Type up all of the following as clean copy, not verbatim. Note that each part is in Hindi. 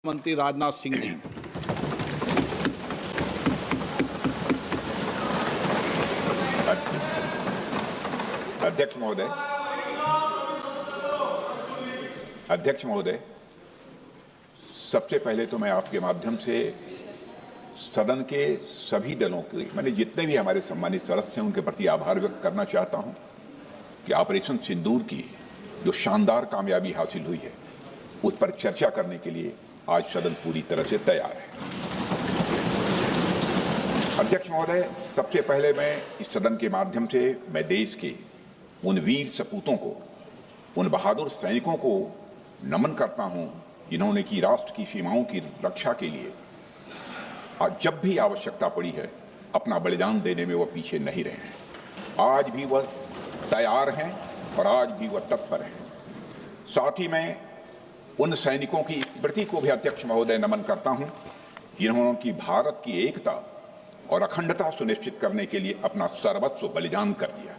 मंत्री राजनाथ सिंह जी। अध्यक्ष महोदय, सबसे पहले तो मैं आपके माध्यम से सदन के सभी दलों के मैंने जितने भी हमारे सम्मानित सदस्य हैं उनके प्रति आभार व्यक्त करना चाहता हूं कि ऑपरेशन सिंदूर की जो शानदार कामयाबी हासिल हुई है उस पर चर्चा करने के लिए आज सदन पूरी तरह से तैयार है। अध्यक्ष महोदय, सबसे पहले मैं इस सदन के माध्यम से मैं देश के उन वीर सपूतों को, उन बहादुर सैनिकों को नमन करता हूं जिन्होंने की राष्ट्र की सीमाओं की रक्षा के लिए जब भी आवश्यकता पड़ी है अपना बलिदान देने में वह पीछे नहीं रहे हैं। आज भी वह तैयार हैं और आज भी वह तत्पर हैं। साथ ही मैं उन सैनिकों की स्मृति को भी अध्यक्ष महोदय नमन करता हूं जिन्होंने की भारत की एकता और अखंडता सुनिश्चित करने के लिए अपना सर्वस्व बलिदान कर दिया।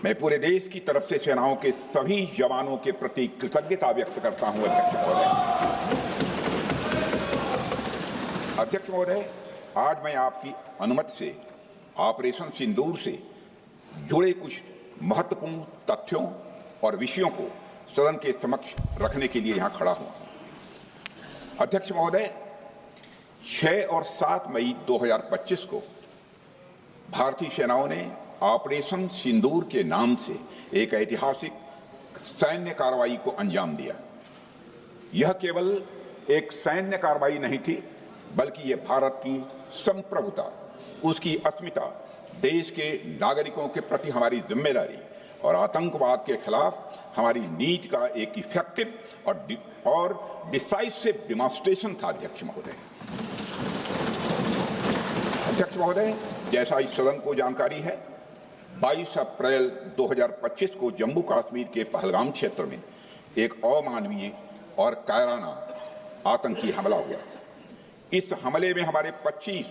मैं पूरे देश की तरफ से सेनाओं के सभी जवानों के प्रति कृतज्ञता व्यक्त करता हूं। अध्यक्ष महोदय, आज मैं आपकी अनुमति से ऑपरेशन सिंदूर से जुड़े कुछ महत्वपूर्ण तथ्यों और विषयों को सदन के समक्ष रखने के लिए यहां खड़ा हूं। अध्यक्ष महोदय, 6 और 7 मई 2025 को भारतीय सेनाओं ने ऑपरेशन सिंदूर के नाम से एक ऐतिहासिक सैन्य कार्रवाई को अंजाम दिया। यह केवल एक सैन्य कार्रवाई नहीं थी, बल्कि यह भारत की संप्रभुता, उसकी अस्मिता, देश के नागरिकों के प्रति हमारी जिम्मेदारी और आतंकवाद के खिलाफ हमारी नीति का एक इफेक्टिव और डिसाइसिव डिमॉन्स्ट्रेशन था। अध्यक्ष महोदय, जैसा इस सदन को जानकारी है, 22 अप्रैल 2025 को जम्मू कश्मीर के पहलगाम क्षेत्र में एक अमानवीय और कायराना आतंकी हमला हुआ। इस हमले में हमारे 25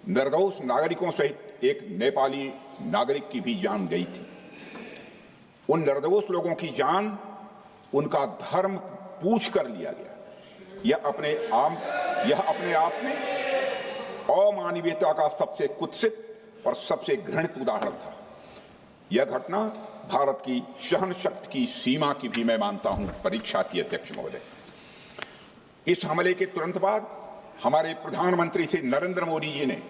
निर्दोष नागरिकों सहित एक नेपाली नागरिक की भी जान गई थी। उन निर्दोष लोगों की जान उनका धर्म पूछ कर लिया गया। यह अपने आप में अमानवीयता का सबसे कुत्सित और सबसे घृणित उदाहरण था। यह घटना भारत की सहन शक्ति की सीमा की भी मैं मानता हूं परीक्षा की। अध्यक्ष महोदय, इस हमले के तुरंत बाद हमारे प्रधानमंत्री श्री नरेंद्र मोदी जी ने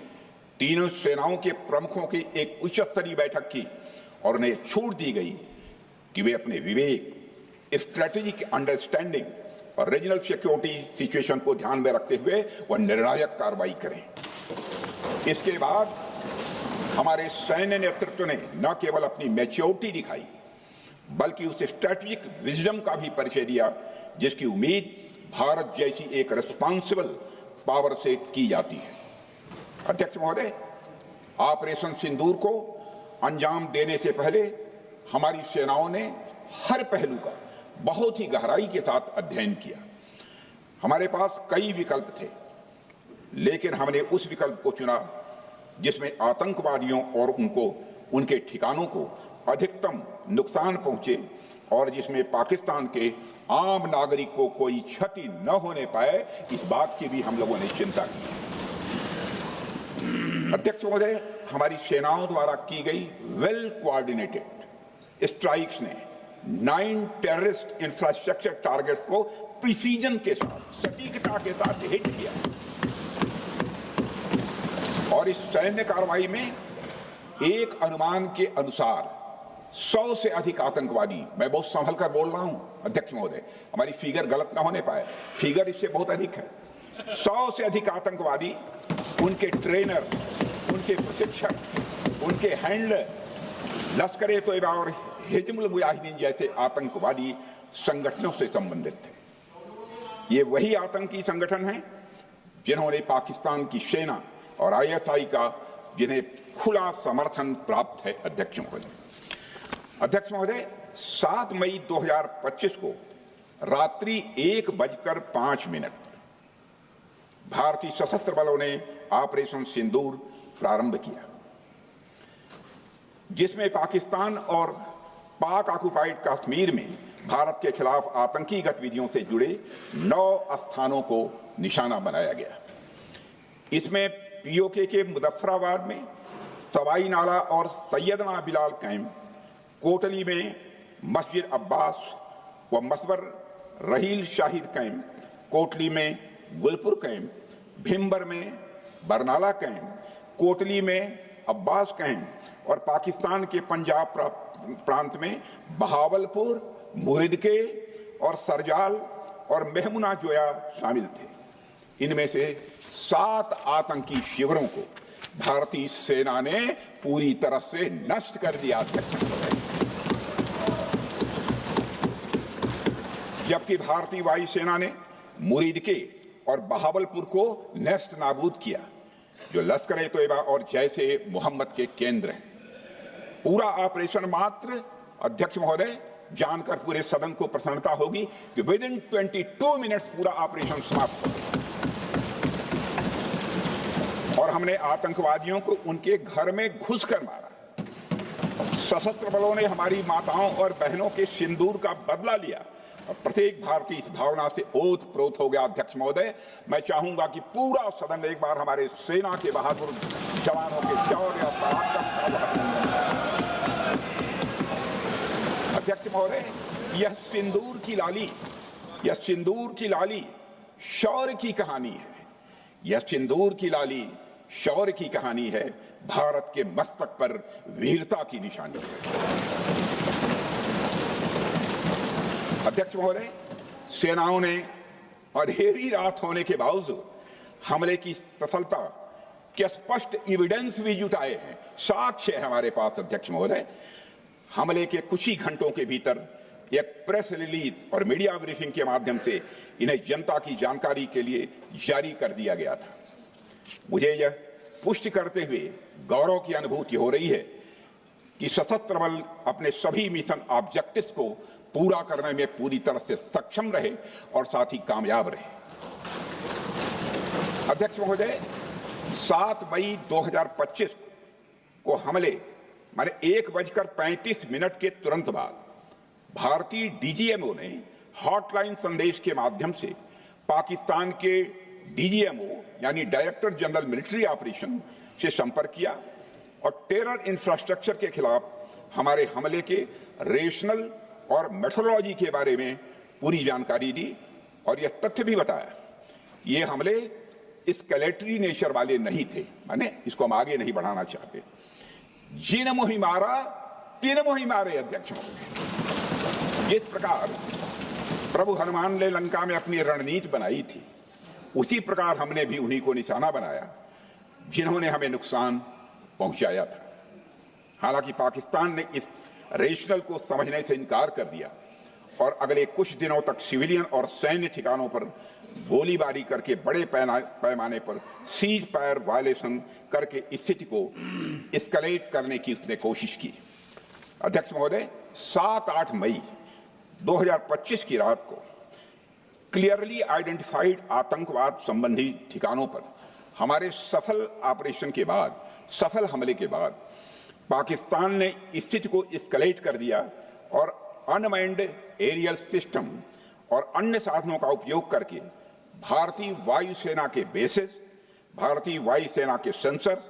तीनों सेनाओं के प्रमुखों की एक उच्च स्तरीय बैठक की और उन्हें छूट दी गई कि वे अपने विवेक, स्ट्रेटेजिक अंडरस्टैंडिंग और रीजनल सिक्योरिटी सिचुएशन को ध्यान में रखते हुए वह निर्णायक कार्रवाई करें। इसके बाद हमारे सैन्य नेतृत्व ने न केवल अपनी मैच्योरिटी दिखाई, बल्कि उस स्ट्रेटेजिक विजडम का भी परिचय दिया जिसकी उम्मीद भारत जैसी एक रिस्पॉन्सिबल पावर से की जाती है। अध्यक्ष महोदय, ऑपरेशन सिंदूर को अंजाम देने से पहले हमारी सेनाओं ने हर पहलू का बहुत ही गहराई के साथ अध्ययन किया। हमारे पास कई विकल्प थे, लेकिन हमने उस विकल्प को चुना जिसमें आतंकवादियों और उनके ठिकानों को अधिकतम नुकसान पहुंचे और जिसमें पाकिस्तान के आम नागरिक को कोई क्षति न होने पाए, इस बात की भी हम लोगों ने चिंता की। अध्यक्ष महोदय, हमारी सेनाओं द्वारा की गई वेल कोऑर्डिनेटेड स्ट्राइक्स ने 9 टेररिस्ट इंफ्रास्ट्रक्चर टारगेट्स को प्रिसीजन के साथ, सटीकता के साथ हिट किया और इस सैन्य कार्रवाई में एक अनुमान के अनुसार 100 से अधिक आतंकवादी, मैं बहुत संभल कर बोल रहा हूं अध्यक्ष महोदय, हमारी फिगर गलत ना होने पाए, फिगर इससे बहुत अधिक है। 100 से अधिक आतंकवादी, उनके ट्रेनर, उनके प्रशिक्षक, उनके हैंडलर लश्कर-ए-तोयबा और हिजबुल मुजाहिदीन जैसे आतंकवादी संगठनों से संबंधित थे। ये वही आतंकी संगठन हैं जिन्होंने पाकिस्तान की सेना और ISI का जिन्हें खुला समर्थन प्राप्त है। अध्यक्ष महोदय, 7 मई 2025 को रात्रि 1:05 भारतीय सशस्त्र बलों ने ऑपरेशन सिंदूर प्रारंभ किया, जिसमें पाकिस्तान और पाक ऑक्युपाइड कश्मीर में भारत के खिलाफ आतंकी गतिविधियों से जुड़े 9 स्थानों को निशाना बनाया गया। इसमें पीओके के मुजफ्फराबाद में सवाई नाला और सैयदना बिलाल कैंप, कोटली में मस्जिद अब्बास व मसबर रहील शाहिद कैंप, कोटली में गुलपुर कैंप, भिम्बर में बरनाला कैंप, कोटली में अब्बास कैंप और पाकिस्तान के पंजाब प्रांत में बहावलपुर, मुरिदके और सरजाल और मेहमुना जोया शामिल थे। इनमें से 7 आतंकी शिविरों को भारतीय सेना ने पूरी तरह से नष्ट कर दिया, जबकि भारतीय वायुसेना ने मुरिदके और बहावलपुर को नेस्त नाबूद किया, जो लश्कर-ए-तोयबा और जैश ए मोहम्मद के केंद्र हैं। पूरा ऑपरेशन मात्र, अध्यक्ष महोदय, जानकर पूरे सदन को प्रसन्नता होगी कि विद इन 22 मिनट्स पूरा ऑपरेशन समाप्त हो गया और हमने आतंकवादियों को उनके घर में घुसकर मारा। सशस्त्र बलों ने हमारी माताओं और बहनों के सिंदूर का बदला लिया और प्रत्येक भारतीय इस भावना से ओत-प्रोत हो गया। अध्यक्ष महोदय, मैं चाहूंगा कि पूरा सदन एक बार हमारे सेना के बहादुर जवानों के शौर्य और पराक्रम का अभिनंदन करे। अध्यक्ष महोदय, यह सिंदूर की लाली शौर्य की कहानी है। यह सिंदूर की लाली शौर्य की कहानी है, भारत के मस्तक पर वीरता की निशानी है। अध्यक्ष महोदय, सेनाओं ने अंधेरी रात होने के बावजूद हमले की सफलता के स्पष्ट एविडेंस भी जुटाए हैं, साक्ष्य है हमारे पास। अध्यक्ष महोदय, हमले के कुछ ही घंटों के भीतर एक प्रेस रिलीज और मीडिया ब्रीफिंग के माध्यम से इन्हें जनता की जानकारी के लिए जारी कर दिया गया था। मुझे यह पुष्टि करते हुए गौरव की अनुभूति हो रही है कि सशस्त्र बल अपने सभी मिशन ऑब्जेक्टिव्स को पूरा करने में पूरी तरह से सक्षम रहे और साथ ही कामयाब रहे। अध्यक्ष महोदय, 7 मई 2025 को हमले माने 1:35 के तुरंत बाद भारतीय डीजीएमओ ने हॉटलाइन संदेश के माध्यम से पाकिस्तान के डीजीएमओ यानी डायरेक्टर जनरल मिलिट्री ऑपरेशन से संपर्क किया और टेरर इंफ्रास्ट्रक्चर के खिलाफ हमारे हमले के रेशनल और मेथोडोलॉजी के बारे में पूरी जानकारी दी और यह तथ्य भी बताया ये हमले एस्केलेटरी नेचर वाले नहीं थे, माने इसको हम आगे नहीं बढ़ाना चाहते। जिन मोहि मारा तिन मोहि मारे। अध्यक्ष महोदय, जिस प्रकार प्रभु हनुमान ने लंका में अपनी रणनीति बनाई थी, उसी प्रकार हमने भी उन्हीं को निशाना बनाया जिन्होंने हमें नुकसान पहुंचाया था। हालांकि पाकिस्तान ने इस रेशनल को समझने से इनकार कर दिया और अगले कुछ दिनों तक सिविलियन और सैन्य ठिकानों पर गोलीबारी करके बड़े पैमाने पर सीज फायर वायलेशन करके स्थिति को एस्केलेट करने की उसने कोशिश की। अध्यक्ष महोदय, 7-8 मई 2025 की रात को क्लियरली आइडेंटिफाइड आतंकवाद संबंधी ठिकानों पर हमारे सफल ऑपरेशन के बाद, सफल हमले के बाद पाकिस्तान ने स्थिति को एस्केलेट कर दिया और अनमैन्ड एरियल सिस्टम और अन्य साधनों का उपयोग करके भारतीय वायुसेना के बेसेस, भारतीय वायुसेना के सेंसर्स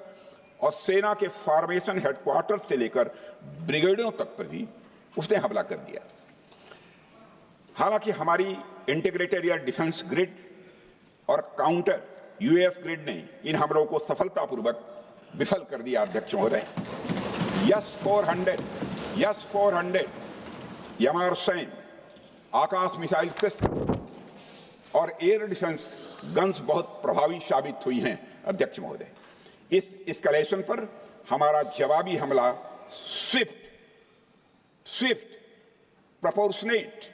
और सेना के फॉर्मेशन हेडक्वार्टर से लेकर ब्रिगेडों तक पर भी उसने हमला कर दिया। हालांकि हमारी इंटीग्रेटेड एयर डिफेंस ग्रिड और काउंटर यूएस ग्रिड ने इन हमलों को सफलतापूर्वक विफल कर दिया। अध्यक्ष महोदय, यस-400 यमारसैन आकाश मिसाइल सिस्टम और एयर डिफेंस गन्स बहुत प्रभावी साबित हुई हैं। अध्यक्ष महोदय, इस एस्केलेशन पर हमारा जवाबी हमला स्विफ्ट, प्रोपोर्शनेट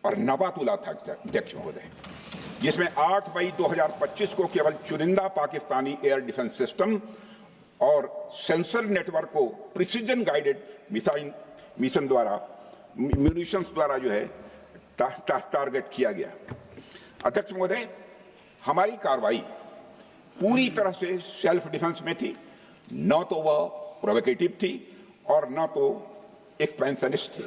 और नपातुला था। अध्यक्ष महोदय, जिसमें 8 मई 2025 को केवल चुनिंदा पाकिस्तानी एयर डिफेंस सिस्टम और सेंसर नेटवर्क को प्रिसीजन गाइडेड मिशन द्वारा म्यूनिशंस द्वारा जो है टारगेट किया गया। अध्यक्ष महोदय, हमारी कार्रवाई पूरी तरह से सेल्फ डिफेंस में थी, न तो वह प्रोवोकेटिव थी और न तो एक्सपेंशनिस्ट थी।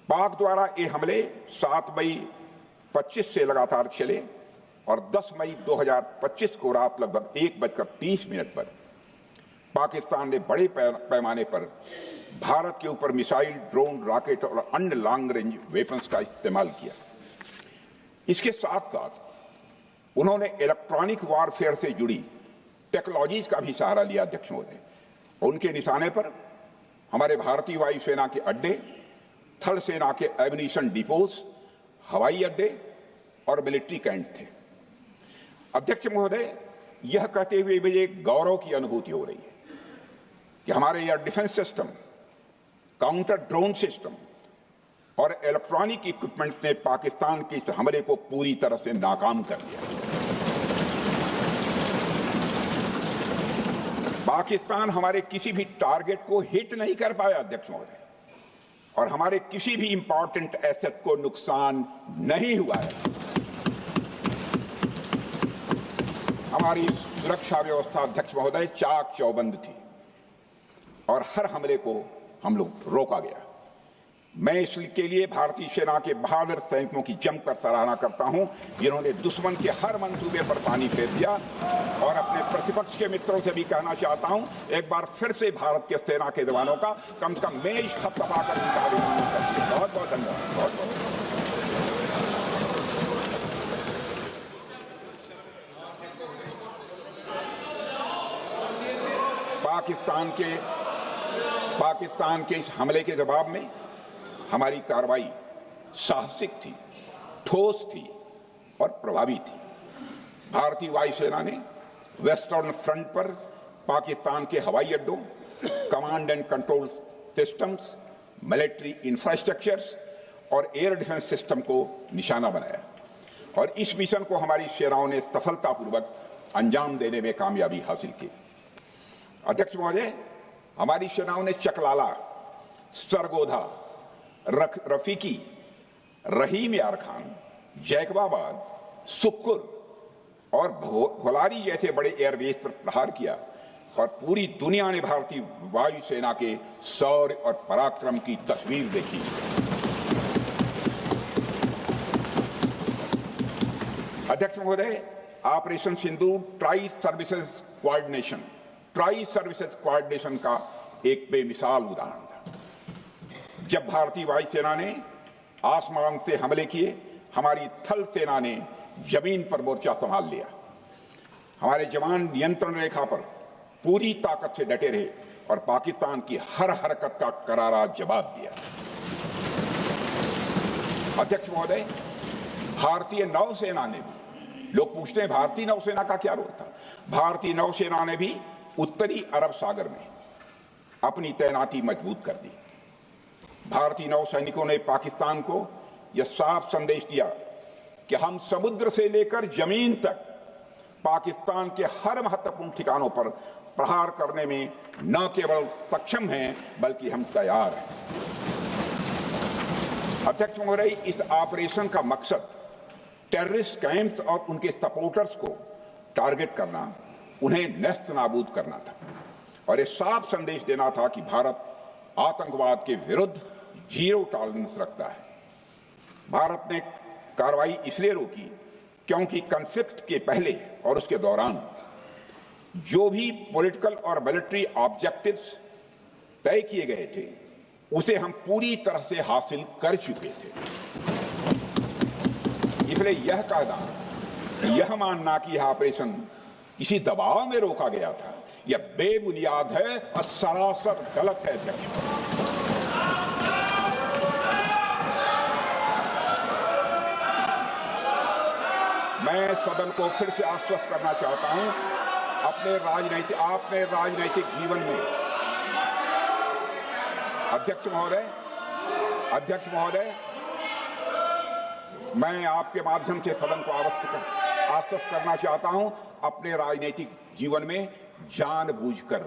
पाक द्वारा ये हमले 7 मई 25 से लगातार चले और 10 मई 2025 को रात लगभग 1:30 पर पाकिस्तान ने बड़े पैमाने पर भारत के ऊपर मिसाइल, ड्रोन, रॉकेट और अन्य लॉन्ग रेंज वेपन्स का इस्तेमाल किया। इसके साथ साथ उन्होंने इलेक्ट्रॉनिक वॉरफेयर से जुड़ी टेक्नोलॉजीज का भी सहारा लिया। अध्यक्ष महोदय, उनके निशाने पर हमारे भारतीय वायुसेना के अड्डे, थल सेना के एम्यूनिशन डिपोज, हवाई अड्डे और मिलिट्री कैंट थे। अध्यक्ष महोदय, यह कहते हुए मुझे एक गौरव की अनुभूति हो रही है कि हमारे air defence system, counter drone system और इलेक्ट्रॉनिक इक्विपमेंट्स ने पाकिस्तान के इस हमले को पूरी तरह से नाकाम कर दिया। पाकिस्तान हमारे किसी भी टारगेट को हिट नहीं कर पाया अध्यक्ष महोदय, और हमारे किसी भी इंपॉर्टेंट एसेट को नुकसान नहीं हुआ है। हमारी सुरक्षा व्यवस्था अध्यक्ष महोदय चाक चौबंद थी और हर हमले को हम लोग रोका गया। मैं इसके लिए भारतीय सेना के बहादुर सैनिकों की जमकर सराहना करता हूं, जिन्होंने दुश्मन के हर मंसूबे पर पानी फेर दिया। और अपने प्रतिपक्ष के मित्रों से भी कहना चाहता हूं, एक बार फिर से भारत के सेना के जवानों का कम से कम मेज थपथपाकर उनका अभिनंदन करिए। बहुत बहुत धन्यवाद। बहुत बहुत पाकिस्तान के इस हमले के जवाब में हमारी कार्रवाई साहसिक थी, ठोस थी और प्रभावी थी। भारतीय वायुसेना ने वेस्टर्न फ्रंट पर पाकिस्तान के हवाई अड्डों, command and control systems, military infrastructures और एयर डिफेंस सिस्टम को निशाना बनाया और इस मिशन को हमारी सेनाओं ने सफलतापूर्वक अंजाम देने में कामयाबी हासिल की। अध्यक्ष महोदय, हमारी सेनाओं ने चकलाला, सरगोधा, रफीकी, रहीम यार खान, जैकबाबाद, सुक्कुर और भोलारी जैसे बड़े एयरबेस पर प्रहार किया और पूरी दुनिया ने भारतीय वायुसेना के शौर्य और पराक्रम की तस्वीर देखी। अध्यक्ष महोदय, ऑपरेशन सिंदूर ट्राई सर्विसेज कोऑर्डिनेशन का एक बेमिसाल उदाहरण था। जब भारतीय वायुसेना ने आसमान से हमले किए, हमारी थल सेना ने जमीन पर मोर्चा संभाल लिया। हमारे जवान नियंत्रण रेखा पर पूरी ताकत से डटे रहे और पाकिस्तान की हर हरकत का करारा जवाब दिया। अध्यक्ष महोदय, भारतीय नौसेना ने भी, लोग पूछते हैं भारतीय नौसेना का क्या रोल था, भारतीय नौसेना ने भी उत्तरी अरब सागर में अपनी तैनाती मजबूत कर दी। भारतीय नौसैनिकों ने पाकिस्तान को यह साफ संदेश दिया कि हम समुद्र से लेकर जमीन तक पाकिस्तान के हर महत्वपूर्ण ठिकानों पर प्रहार करने में न केवल सक्षम हैं बल्कि हम तैयार हैं। अध्यक्ष महोदय, इस ऑपरेशन का मकसद टेररिस्ट कैंप्स और उनके सपोर्टर्स को टारगेट करना, उन्हें नेस्त नाबूद करना था और यह साफ संदेश देना था कि भारत आतंकवाद के विरुद्ध जीरो टॉलरेंस रखता है। भारत ने कार्रवाई इसलिए रोकी क्योंकि कॉन्फ्लिक्ट के पहले और उसके दौरान जो भी पॉलिटिकल और मिलिट्री ऑब्जेक्टिव्स तय किए गए थे उसे हम पूरी तरह से हासिल कर चुके थे। इसलिए यह कहना, यह मानना कि यह ऑपरेशन किसी दबाव में रोका गया था, यह बेबुनियाद है और सरासर गलत है। मैं सदन को फिर से आश्वस्त करना चाहता हूं, आपने राजनैतिक जीवन में अध्यक्ष महोदय, मैं आपके माध्यम से सदन को आश्वस्त करना चाहता हूं, अपने राजनीतिक जीवन में जानबूझकर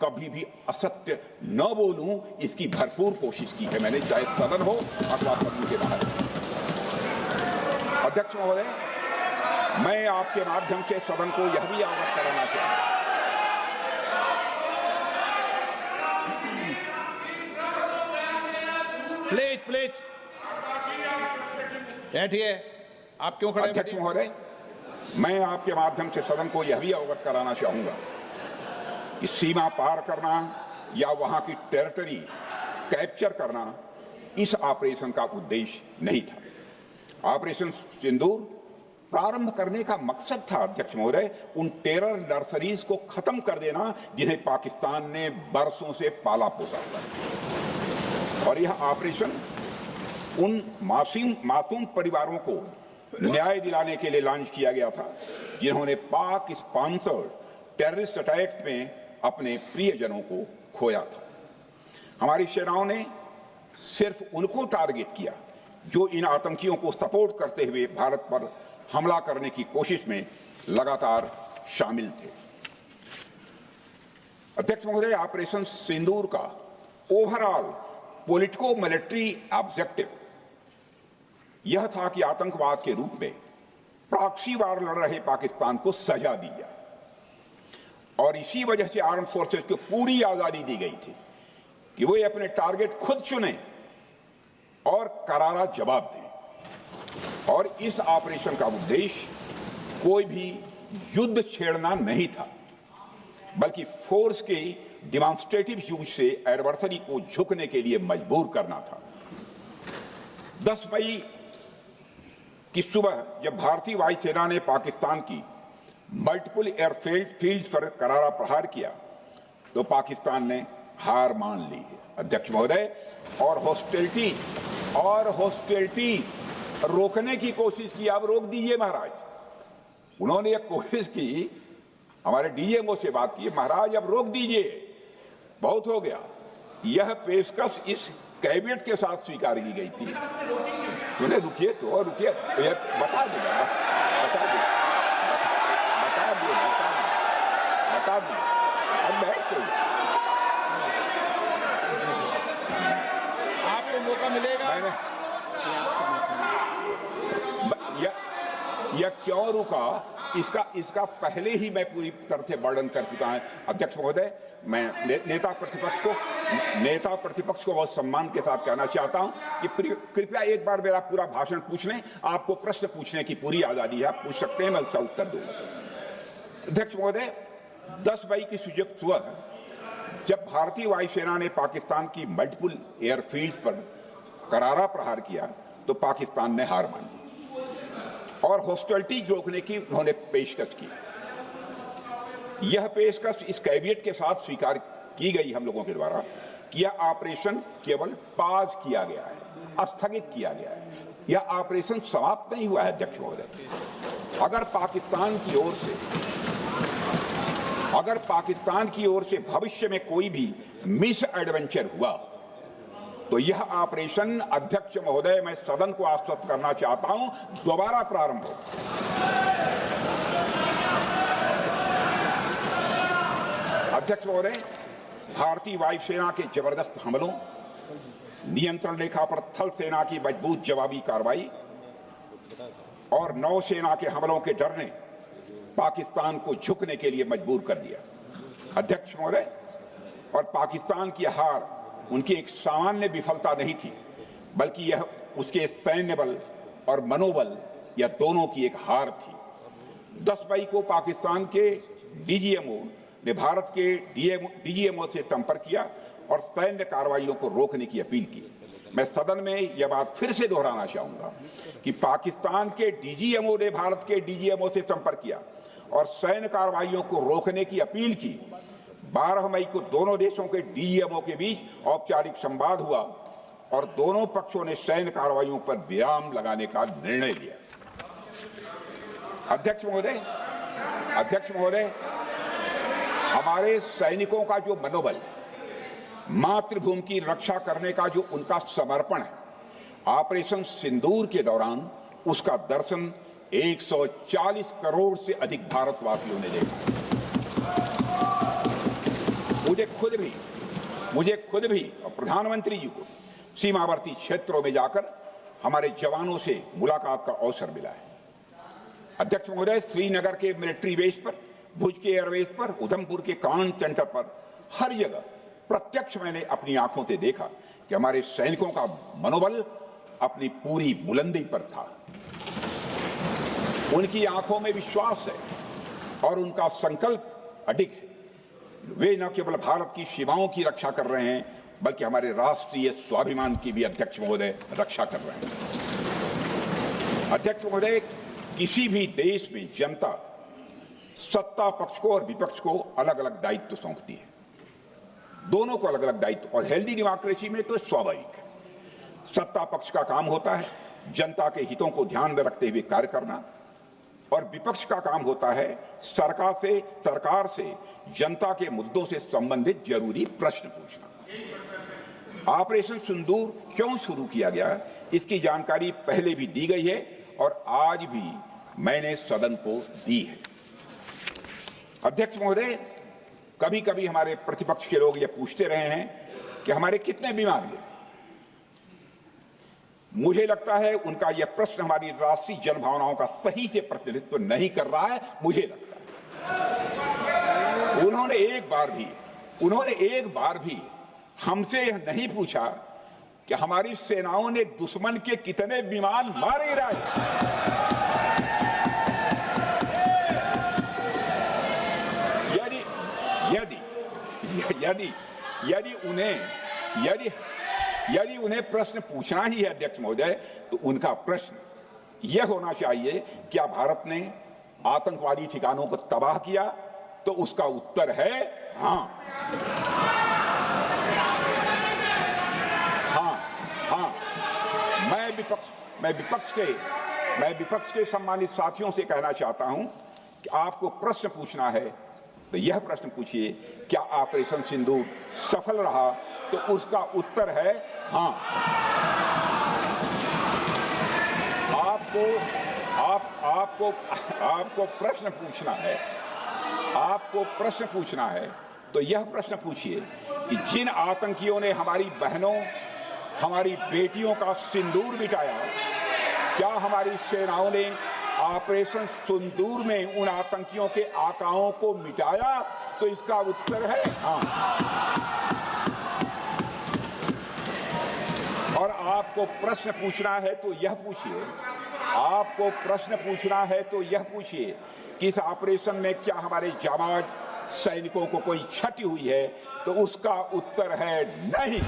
कभी भी असत्य न बोलूं, इसकी भरपूर कोशिश की है मैंने, चाहे सदन हो अथवा सदन के बाहर। अध्यक्ष महोदय, मैं आपके माध्यम से सदन को यह भी अवगत कराना चाहता हूं, प्लीज बैठिए। आप क्यों खड़े? अध्यक्ष महोदय, मैं आपके माध्यम से सदन को यह भी अवगत कराना चाहूंगा कि सीमा पार करना या वहां की टेरिटरी कैप्चर करना इस ऑपरेशन का उद्देश्य नहीं था। ऑपरेशन सिंदूर प्रारंभ करने का मकसद था अध्यक्ष महोदय उन टेरर नर्सरीज को खत्म कर देना जिन्हें पाकिस्तान ने बरसों से पाला पोसा था। और यह ऑपरेशन उन मासूम परिवारों को न्याय दिलाने के लिए लॉन्च किया गया था जिन्होंने पाक स्पॉन्सर्ड टेररिस्ट अटैक्स में अपने प्रियजनों को खोया था। हमारी सेनाओं ने सिर्फ उनको टारगेट किया जो इन आतंकियों को सपोर्ट करते हुए भारत पर हमला करने की कोशिश में लगातार शामिल थे। अध्यक्ष महोदय, ऑपरेशन सिंदूर का ओवरऑल पॉलिटिको मिलिट्री ऑब्जेक्टिव यह था कि आतंकवाद के रूप में प्रॉक्सी वार लड़ रहे पाकिस्तान को सजा दी जाए और इसी वजह से आर्म फोर्सेस को पूरी आजादी दी गई थी कि वो अपने टारगेट खुद चुने और करारा जवाब दें। और इस ऑपरेशन का उद्देश्य कोई भी युद्ध छेड़ना नहीं था, बल्कि फोर्स के डिमॉन्स्ट्रेटिव यूज से एडवर्सरी को झुकने के लिए मजबूर करना था। 10 मई की सुबह जब भारतीय वायुसेना ने पाकिस्तान की मल्टीपल एयरफील्ड्स पर करारा प्रहार किया तो पाकिस्तान ने हार मान ली है अध्यक्ष महोदय, और हॉस्टिलिटी रोकने की कोशिश की। अब रोक दीजिए महाराज। उन्होंने एक कोशिश की, हमारे डीएमओ से बात की, महाराज अब रोक दीजिए, बहुत हो गया। यह पेशकश इस कैबिनेट के साथ स्वीकार की गई थी। सुने, रुकिए तो रुकिए, बता दूंगा अब बैठ तो आपको मौका मिलेगा। यह क्यों रुका इसका पहले ही मैं पूरी तरह से वर्णन कर चुका हूं अध्यक्ष महोदय। मैं नेता प्रतिपक्ष को बहुत सम्मान के साथ कहना चाहता हूं कि कृपया एक बार मेरा पूरा भाषण पूछ लें। आपको प्रश्न पूछने की पूरी आजादी है, आप पूछ सकते हैं, मैं उसका उत्तर दूंगा। अध्यक्ष महोदय, 10 मई की सुबह जब भारतीय वायुसेना ने पाकिस्तान की मल्टीपल एयरफील्ड्स पर करारा प्रहार किया तो पाकिस्तान ने हार मान ली और हॉस्टिलिटी रोकने की उन्होंने पेशकश की। यह पेशकश इस कैबिनेट के साथ स्वीकार की गई हम लोगों के द्वारा कि यह ऑपरेशन केवल पाज किया गया है, स्थगित किया गया है। यह ऑपरेशन समाप्त नहीं हुआ है अध्यक्ष महोदय। अगर पाकिस्तान की ओर से भविष्य में कोई भी मिस एडवेंचर हुआ तो यह ऑपरेशन अध्यक्ष महोदय, मैं सदन को आश्वस्त करना चाहता हूं, दोबारा प्रारंभ हो। अध्यक्ष महोदय, भारतीय वायुसेना के जबरदस्त हमलों, नियंत्रण रेखा पर थल सेना की मजबूत जवाबी कार्रवाई और नौसेना के हमलों के डर ने पाकिस्तान को झुकने के लिए मजबूर कर दिया अध्यक्ष महोदय। और पाकिस्तान की हार उनकी एक सामान्य विफलता नहीं थी, बल्कि यह उसके सैन्य बल और मनोबल या दोनों की एक हार थी। 10 मई को पाकिस्तान के डीजीएमओ ने भारत के डीजीएमओ से संपर्क किया और सैन्य कार्रवाइयों को रोकने की अपील की। मैं सदन में यह बात फिर से दोहराना चाहूंगा कि पाकिस्तान के डीजीएमओ ने भारत के डीजीएमओ से संपर्क किया और सैन्य कार्रवाइयों को रोकने की अपील की। 12 मई को दोनों देशों के डीजीएमओ के बीच औपचारिक संवाद हुआ और दोनों पक्षों ने सैन्य कार्रवाइयों पर विराम लगाने का निर्णय लिया। अध्यक्ष महोदय, हमारे सैनिकों का जो मनोबल, मातृभूमि की रक्षा करने का जो उनका समर्पण है, ऑपरेशन सिंदूर के दौरान उसका दर्शन 140 करोड़ से अधिक भारतवासियों ने देखा। मुझे खुद भी और प्रधानमंत्री जी को सीमावर्ती क्षेत्रों में जाकर हमारे जवानों से मुलाकात का अवसर मिला है। अध्यक्ष महोदय, श्रीनगर के मिलिट्री बेस पर, भुज के एयरबेस पर, उधमपुर के कमांड सेंटर पर, हर जगह प्रत्यक्ष मैंने अपनी आंखों से देखा कि हमारे सैनिकों का मनोबल अपनी पूरी बुलंदी पर था। उनकी आंखों में विश्वास है और उनका संकल्प अडिग है। वे न केवल भारत की सीमाओं की रक्षा कर रहे हैं, बल्कि हमारे राष्ट्रीय स्वाभिमान की भी अध्यक्ष महोदय रक्षा कर रहे हैं। अध्यक्ष महोदय, किसी भी देश में जनता सत्ता पक्ष को और विपक्ष को अलग अलग दायित्व सौंपती है, दोनों को अलग अलग दायित्व, और हेल्दी डेमोक्रेसी में तो स्वाभाविक है। सत्ता पक्ष का काम होता है जनता के हितों को ध्यान में रखते हुए कार्य करना, और विपक्ष का काम होता है सरकार से जनता के मुद्दों से संबंधित जरूरी प्रश्न पूछना। ऑपरेशन सिंदूर क्यों शुरू किया गया, इसकी जानकारी पहले भी दी गई है और आज भी मैंने सदन को दी है। अध्यक्ष महोदय, कभी कभी हमारे प्रतिपक्ष के लोग ये पूछते रहे हैं कि हमारे कितने बीमार गिरे। मुझे लगता है उनका यह प्रश्न हमारी राष्ट्रीय जनभावनाओं का सही से प्रतिनिधित्व नहीं कर रहा है। मुझे लगता है उन्होंने एक बार भी हमसे यह नहीं पूछा कि हमारी सेनाओं ने दुश्मन के कितने विमान मार गिराए। यदि उन्हें प्रश्न पूछना ही है अध्यक्ष महोदय, तो उनका प्रश्न यह होना चाहिए, क्या भारत ने आतंकवादी ठिकानों को तबाह किया? तो उसका उत्तर है हाँ। मैं विपक्ष के सम्मानित साथियों से कहना चाहता हूं कि आपको प्रश्न पूछना है तो यह प्रश्न पूछिए, क्या ऑपरेशन सिंदूर सफल रहा? तो उसका उत्तर है हाँ। आपको प्रश्न पूछना है तो यह प्रश्न पूछिए कि जिन आतंकियों ने हमारी बहनों, हमारी बेटियों का सिंदूर मिटाया, क्या हमारी सेनाओं ने ऑपरेशन सिंदूर में उन आतंकियों के आकाओं को मिटाया? तो इसका उत्तर है हाँ। और आपको प्रश्न पूछना है तो यह पूछिए कि इस ऑपरेशन में क्या हमारे जाबाज सैनिकों को कोई क्षति हुई है? तो उसका उत्तर है नहीं।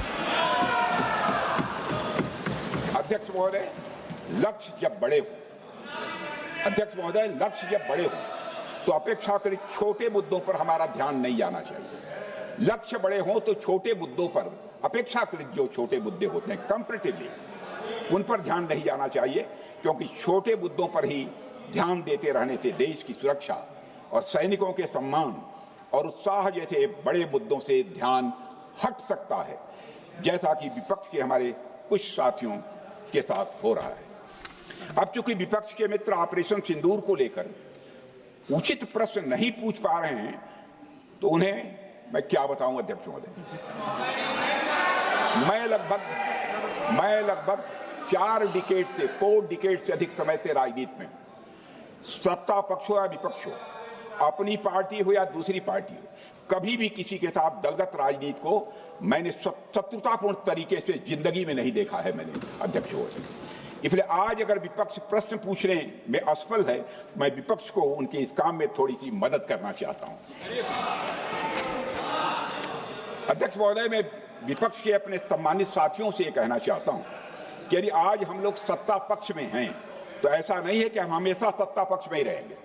अध्यक्ष महोदय, लक्ष्य जब बड़े हो तो अपेक्षाकृत छोटे मुद्दों पर हमारा ध्यान नहीं जाना चाहिए। लक्ष्य बड़े हों तो छोटे मुद्दों पर, अपेक्षाकृत जो छोटे मुद्दे होते हैं कंपैरेटिवली, उन पर ध्यान नहीं जाना चाहिए, क्योंकि छोटे मुद्दों पर ही ध्यान देते रहने से देश की सुरक्षा और सैनिकों के सम्मान और उत्साह जैसे बड़े मुद्दों से ध्यान हट सकता है, जैसा कि विपक्ष के हमारे कुछ साथियों के साथ हो रहा है। अब चूंकि विपक्ष के मित्र ऑपरेशन सिंदूर को लेकर उचित प्रश्न नहीं पूछ पा रहे हैं, तो उन्हें मैं क्या बताऊं अध्यक्ष महोदय। मैं लगभग 4 डिकेड से अधिक समय से राजनीति में, सत्ता पक्ष हो या विपक्ष हो, अपनी पार्टी हो या दूसरी पार्टी हो, कभी भी किसी के साथ दलगत राजनीति को मैंने शत्रुतापूर्ण तरीके से जिंदगी में नहीं देखा है मैंने अध्यक्ष महोदय। इसलिए आज अगर विपक्ष प्रश्न पूछने में असफल है, मैं विपक्ष को उनके इस काम में थोड़ी सी मदद करना चाहता हूं। अध्यक्ष महोदय, मैं विपक्ष के अपने सम्मानित साथियों से कहना चाहता हूं कि यदि आज हम लोग सत्ता पक्ष में हैं, तो ऐसा नहीं है कि हम हमेशा सत्ता पक्ष में ही रहेंगे।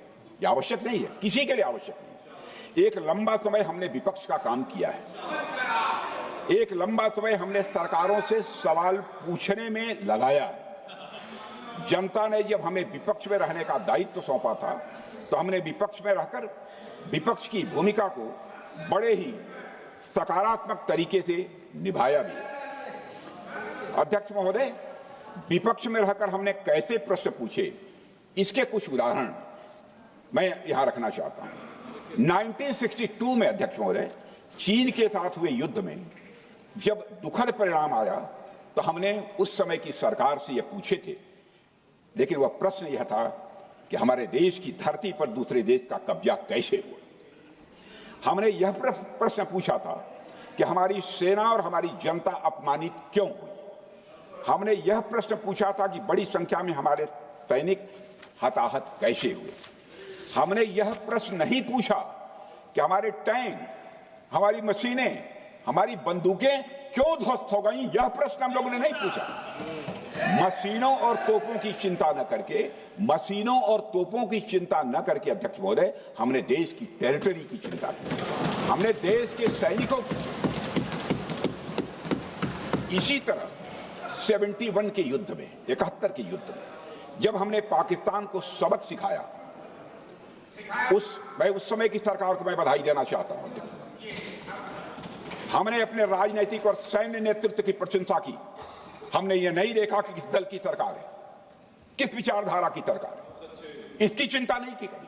यह आवश्यक नहीं है, किसी के लिए आवश्यक नहीं। एक लंबा समय हमने विपक्ष का काम किया है, एक लंबा समय हमने सरकारों से सवाल पूछने में लगाया है। जनता ने जब हमें विपक्ष में रहने का दायित्व सौंपा था, तो हमने विपक्ष में रहकर विपक्ष की भूमिका को बड़े ही सकारात्मक तरीके से निभाया भी। अध्यक्ष महोदय, विपक्ष में रहकर हमने कैसे प्रश्न पूछे, इसके कुछ उदाहरण मैं यहां रखना चाहता हूं। 1962 में अध्यक्ष महोदय, चीन के साथ हुए युद्ध में जब दुखद परिणाम आया, तो हमने उस समय की सरकार से यह पूछे थे, लेकिन वह प्रश्न यह था कि हमारे देश की धरती पर दूसरे देश का कब्जा कैसे हुआ। हमने यह प्रश्न पूछा था कि हमारी सेना और हमारी जनता अपमानित क्यों हुई। हमने यह प्रश्न पूछा था कि बड़ी संख्या में हमारे सैनिक हताहत कैसे हुए। हमने यह प्रश्न नहीं पूछा कि हमारे टैंक, हमारी मशीनें, हमारी बंदूकें क्यों ध्वस्त हो गई। यह प्रश्न हम लोगों ने नहीं पूछा। मशीनों और तोपों की चिंता न करके, मशीनों और तोपों की चिंता न करके अध्यक्ष महोदय, हमने देश की टेरिटरी की चिंता की, हमने देश के सैनिकों की। इसी तरह 71 के युद्ध में, 71 के युद्ध में जब हमने पाकिस्तान को सबक सिखाया, मैं उस समय की सरकार को मैं बधाई देना चाहता हूं। हमने अपने राजनीतिक और सैन्य नेतृत्व की प्रशंसा की। हमने ये नहीं देखा कि किस दल की सरकार है, किस विचारधारा की सरकार है, इसकी चिंता नहीं की कभी।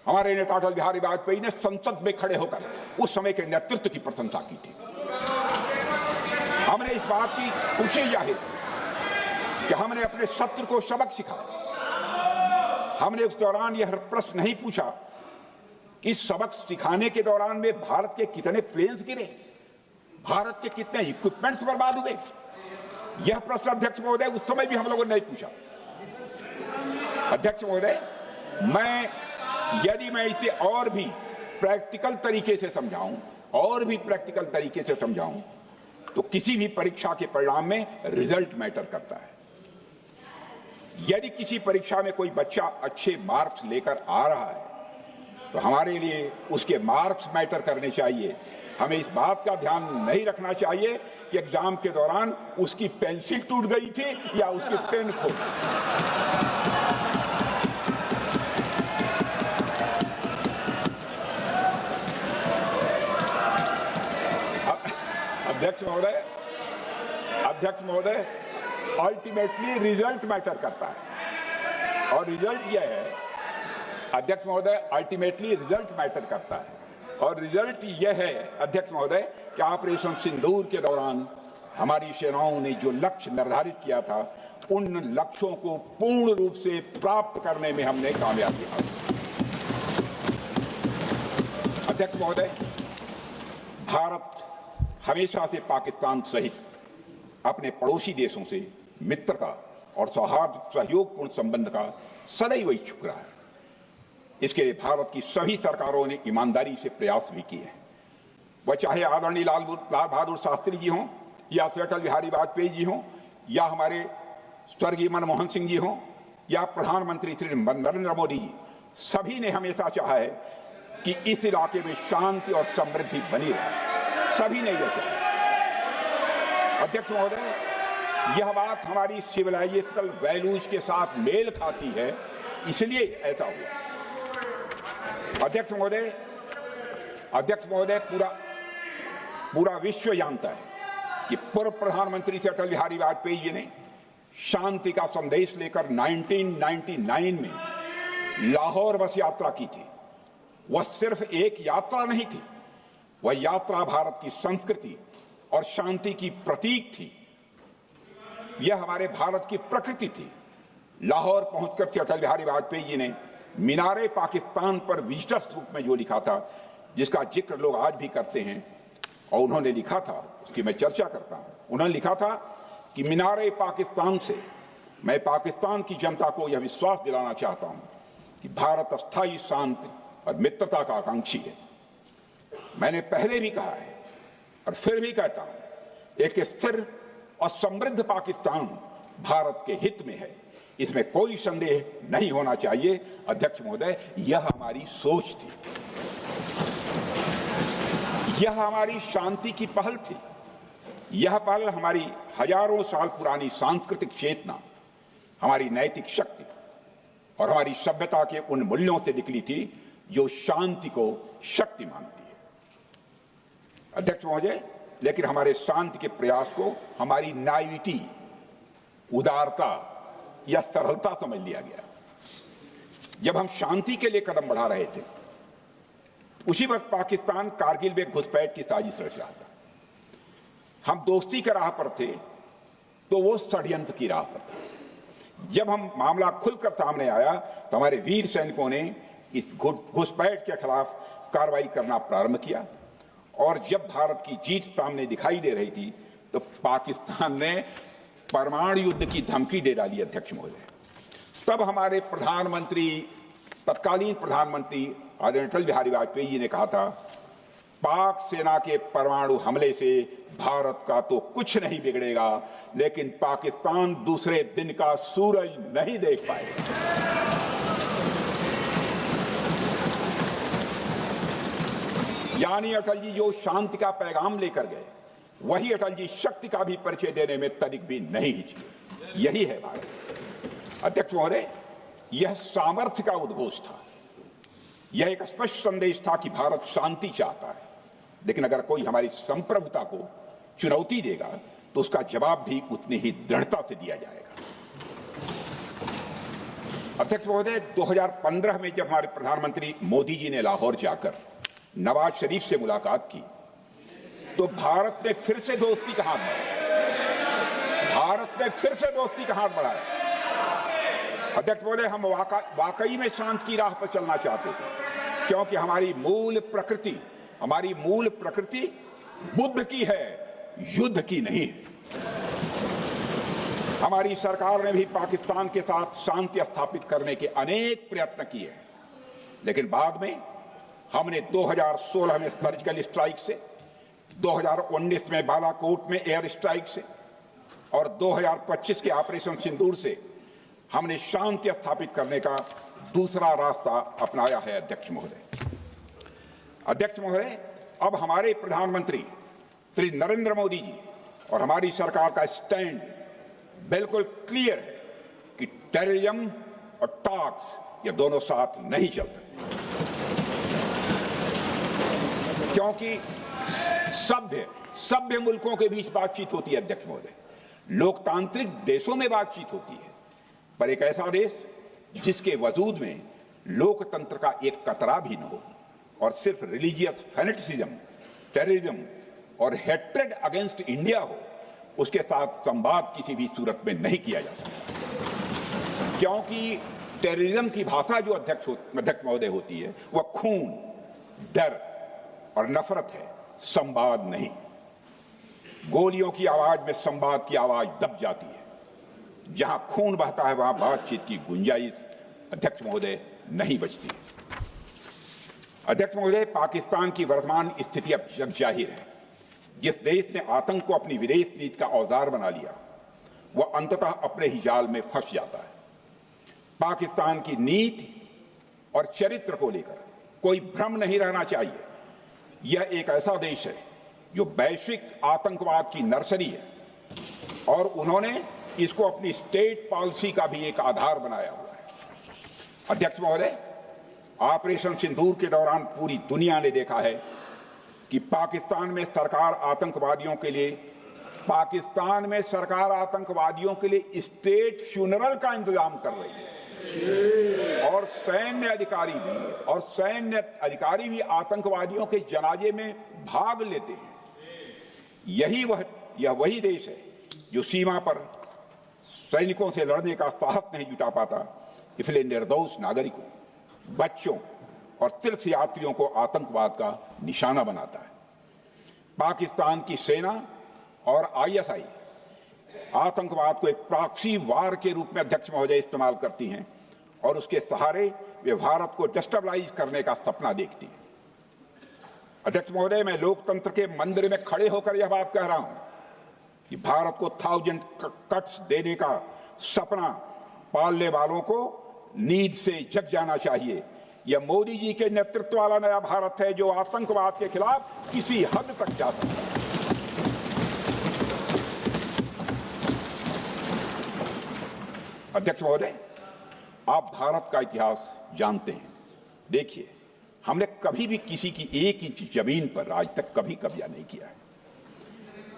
हमारे नेता अटल बिहारी वाजपेयी ने संसद में खड़े होकर उस समय के नेतृत्व की प्रशंसा की थी। हमने इस बात की खुशी जाहिर कि हमने अपने शत्रु को सबक सिखाया। हमने उस दौरान यह प्रश्न नहीं पूछा कि सबक सिखाने के दौरान में भारत के कितने प्लेन्स गिरे, भारत के कितने इक्विपमेंट्स बर्बाद हुए। यह प्रश्न अध्यक्ष महोदय उस समय भी हम लोगों ने नहीं पूछा। अध्यक्ष महोदय, यदि मैं इसे और भी प्रैक्टिकल तरीके से समझाऊं, तो किसी भी परीक्षा के परिणाम में रिजल्ट मैटर करता है। यदि किसी परीक्षा में कोई बच्चा अच्छे मार्क्स लेकर आ रहा है, तो हमारे लिए उसके मार्क्स मैटर करने चाहिए। हमें इस बात का ध्यान नहीं रखना चाहिए कि एग्जाम के दौरान उसकी पेंसिल टूट गई थी या उसकी पेन खो गई। अध्यक्ष महोदय, अल्टीमेटली रिजल्ट मैटर करता है, और रिजल्ट यह है अध्यक्ष महोदय, अल्टीमेटली रिजल्ट मैटर करता है, और रिजल्ट यह है अध्यक्ष महोदय कि ऑपरेशन सिंदूर के दौरान हमारी सेनाओं ने जो लक्ष्य निर्धारित किया था, उन लक्ष्यों को पूर्ण रूप से प्राप्त करने में हमने कामयाबी हासिल की। अध्यक्ष महोदय, भारत हमेशा से पाकिस्तान सहित अपने पड़ोसी देशों से मित्रता और सौहार्द सहयोगपूर्ण संबंध का सदैव इच्छुक रहा है। इसके लिए भारत की सभी सरकारों ने ईमानदारी से प्रयास भी किए हैं। वह चाहे आदरणीय लाल बहादुर शास्त्री जी हों, या अटल बिहारी वाजपेयी जी हों, या हमारे स्वर्गीय मनमोहन सिंह जी हों, या प्रधानमंत्री श्री नरेंद्र मोदी जी, सभी ने हमेशा चाहा है कि इस इलाके में शांति और समृद्धि बनी रहे। सभी ने यह चाहा। अध्यक्ष महोदय, यह बात हमारी सिविलाइजेशनल वैल्यूज के साथ मेल खाती है, इसलिए ऐसा हुआ। अध्यक्ष महोदय, पूरा विश्व जानता है कि पूर्व प्रधानमंत्री से अटल बिहारी वाजपेयी जी ने शांति का संदेश लेकर 1999 में लाहौर बस यात्रा की थी। वह सिर्फ एक यात्रा नहीं थी, वह यात्रा भारत की संस्कृति और शांति की प्रतीक थी। यह हमारे भारत की प्रकृति थी। लाहौर पहुंचकर श्री अटल बिहारी वाजपेयी जी ने मीनारे पाकिस्तान पर विजिटर्स रूप में जो लिखा था, जिसका जिक्र लोग आज भी करते हैं, और उन्होंने लिखा था, उसकी मैं चर्चा करता हूं। उन्होंने लिखा था कि मीनारे पाकिस्तान से मैं पाकिस्तान की जनता को यह विश्वास दिलाना चाहता हूं कि भारत अस्थायी शांति और मित्रता का आकांक्षी है। मैंने पहले भी कहा है और फिर भी कहता हूं, एक स्थिर और समृद्ध पाकिस्तान भारत के हित में है, इसमें कोई संदेह नहीं होना चाहिए। अध्यक्ष महोदय, यह हमारी सोच थी, यह हमारी शांति की पहल थी। यह पहल हमारी हजारों साल पुरानी सांस्कृतिक चेतना, हमारी नैतिक शक्ति और हमारी सभ्यता के उन मूल्यों से निकली थी जो शांति को शक्ति मानती है। अध्यक्ष महोदय, लेकिन हमारे शांति के प्रयास को हमारी नाइविटी, उदारता या सरलता समझ लिया गया। जब हम शांति के लिए कदम बढ़ा रहे थे, उसी वक्त पाकिस्तान कारगिल में घुसपैठ की साजिश रच रहा था। हम दोस्ती के राह पर थे तो वो षड्यंत्र की राह पर था। जब हम मामला खुलकर सामने आया तो हमारे वीर सैनिकों ने इस घुसपैठ के खिलाफ कार्रवाई करना प्रारंभ किया, और जब भारत की जीत सामने दिखाई दे रही थी तो पाकिस्तान ने परमाणु युद्ध की धमकी दे डाली अध्यक्ष महोदय। तब हमारे प्रधानमंत्री, तत्कालीन प्रधानमंत्री आदरणीय अटल बिहारी वाजपेयी जी ने कहा था, पाक सेना के परमाणु हमले से भारत का तो कुछ नहीं बिगड़ेगा, लेकिन पाकिस्तान दूसरे दिन का सूरज नहीं देख पाएगा। यानी अटल जी जो शांति का पैगाम लेकर गए, वही अटल जी शक्ति का भी परिचय देने में तनिक भी नहीं हिचके। यही है भारत। अध्यक्ष महोदय, यह सामर्थ्य का उद्घोष था। यह एक स्पष्ट संदेश था कि भारत शांति चाहता है, लेकिन अगर कोई हमारी संप्रभुता को चुनौती देगा तो उसका जवाब भी उतनी ही दृढ़ता से दिया जाएगा। अध्यक्ष महोदय, 2015 में जब हमारे प्रधानमंत्री मोदी जी ने लाहौर जाकर नवाज शरीफ से मुलाकात की, तो भारत ने फिर से दोस्ती का हाथ बढ़ाया। अध्यक्ष महोदय, हम वाकई में शांति की राह पर चलना चाहते थे, क्योंकि हमारी मूल प्रकृति बुद्ध की है, युद्ध की नहीं है। हमारी सरकार ने भी पाकिस्तान के साथ शांति स्थापित करने के अनेक प्रयत्न किए हैं, लेकिन बाद में हमने 2016 में सर्जिकल स्ट्राइक से, 2019 में बालाकोट में एयर स्ट्राइक से और 2025 के ऑपरेशन सिंदूर से हमने शांति स्थापित करने का दूसरा रास्ता अपनाया है। अध्यक्ष महोदय, अब हमारे प्रधानमंत्री श्री नरेंद्र मोदी जी और हमारी सरकार का स्टैंड बिल्कुल क्लियर है कि टेररिज्म और टॉक्स ये दोनों साथ नहीं चलते, क्योंकि सभ्य मुल्कों के बीच बातचीत होती है। अध्यक्ष महोदय, लोकतांत्रिक देशों में बातचीत होती है, पर एक ऐसा देश जिसके वजूद में लोकतंत्र का एक कतरा भी न हो और सिर्फ रिलीजियस फैनेटिसिज्म, टेररिज्म और हेट्रेड अगेंस्ट इंडिया हो, उसके साथ संवाद किसी भी सूरत में नहीं किया जा सकता। क्योंकि टेररिज्म की भाषा जो अध्यक्ष महोदय होती है, वह खून, डर और नफरत है, संवाद नहीं। गोलियों की आवाज में संवाद की आवाज दब जाती है। जहां खून बहता है वहां बातचीत की गुंजाइश अध्यक्ष महोदय नहीं बचती। अध्यक्ष महोदय, पाकिस्तान की वर्तमान स्थिति अब जग जाहिर है। जिस देश ने आतंक को अपनी विदेश नीति का औजार बना लिया, वह अंततः अपने ही जाल में फंस जाता है। पाकिस्तान की नीति और चरित्र को लेकर कोई भ्रम नहीं रहना चाहिए। यह एक ऐसा देश है जो वैश्विक आतंकवाद की नर्सरी है और उन्होंने इसको अपनी स्टेट पॉलिसी का भी एक आधार बनाया हुआ है। अध्यक्ष महोदय, ऑपरेशन सिंदूर के दौरान पूरी दुनिया ने देखा है कि पाकिस्तान में सरकार आतंकवादियों के लिए स्टेट फ्यूनरल का इंतजाम कर रही है और सैन्य अधिकारी भी आतंकवादियों के जनाजे में भाग लेते हैं। यह वही देश है जो सीमा पर सैनिकों से लड़ने का साहस नहीं जुटा पाता, इसलिए निर्दोष नागरिकों, बच्चों और तीर्थयात्रियों को आतंकवाद का निशाना बनाता है। पाकिस्तान की सेना और आईएसआई आतंकवाद को एक प्रॉक्सी वार के रूप में अध्यक्ष महोदय इस्तेमाल करती हैं और उसके सहारे वे भारत को डिस्टेबलाइज करने का सपना देखती है। अध्यक्ष महोदय, मैं लोकतंत्र के मंदिर में खड़े होकर यह बात कह रहा हूं कि भारत को 1000 कट्स देने का सपना पालने वालों को नींद से जग जाना चाहिए। यह मोदी जी के नेतृत्व वाला नया भारत है जो आतंकवाद के खिलाफ किसी हद तक जा सकता है। अध्यक्ष महोदय, आप भारत का इतिहास जानते हैं। देखिए, हमने कभी भी किसी की 1 इंच जमीन पर आज तक कभी कब्जा नहीं किया है।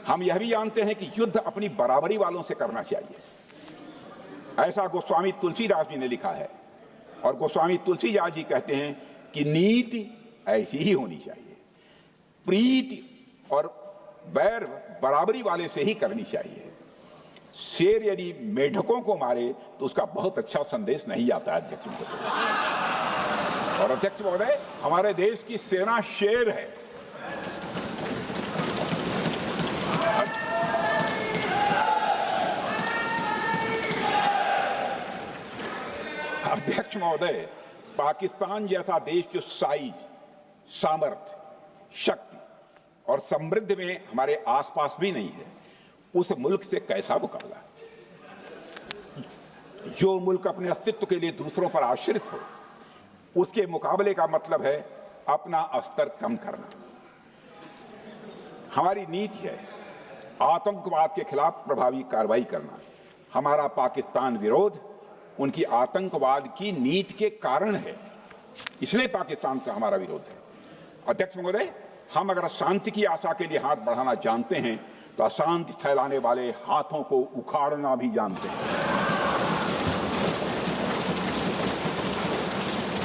हम यह भी जानते हैं कि युद्ध अपनी बराबरी वालों से करना चाहिए। ऐसा गोस्वामी तुलसीदास जी ने लिखा है और गोस्वामी तुलसीदास जी कहते हैं कि नीति ऐसी ही होनी चाहिए, प्रीति और बैर बराबरी वाले से ही करनी चाहिए। शेर यदि मेढकों को मारे तो उसका बहुत अच्छा संदेश नहीं आता है अध्यक्ष महोदय। और अध्यक्ष महोदय, हमारे देश की सेना शेर है। अध्यक्ष महोदय, पाकिस्तान जैसा देश जो साइज, सामर्थ्य, शक्ति और समृद्धि में हमारे आसपास भी नहीं है, उस मुल्क से कैसा मुकाबला? जो मुल्क अपने अस्तित्व के लिए दूसरों पर आश्रित हो, उसके मुकाबले का मतलब है अपना स्तर कम करना। हमारी नीति है आतंकवाद के खिलाफ प्रभावी कार्रवाई करना। हमारा पाकिस्तान विरोध उनकी आतंकवाद की नीति के कारण है, इसलिए पाकिस्तान का हमारा विरोध है। अध्यक्ष महोदय, हम अगर शांति की आशा के लिए हाथ बढ़ाना जानते हैं तो अशांति फैलाने वाले हाथों को उखाड़ना भी जानते हैं।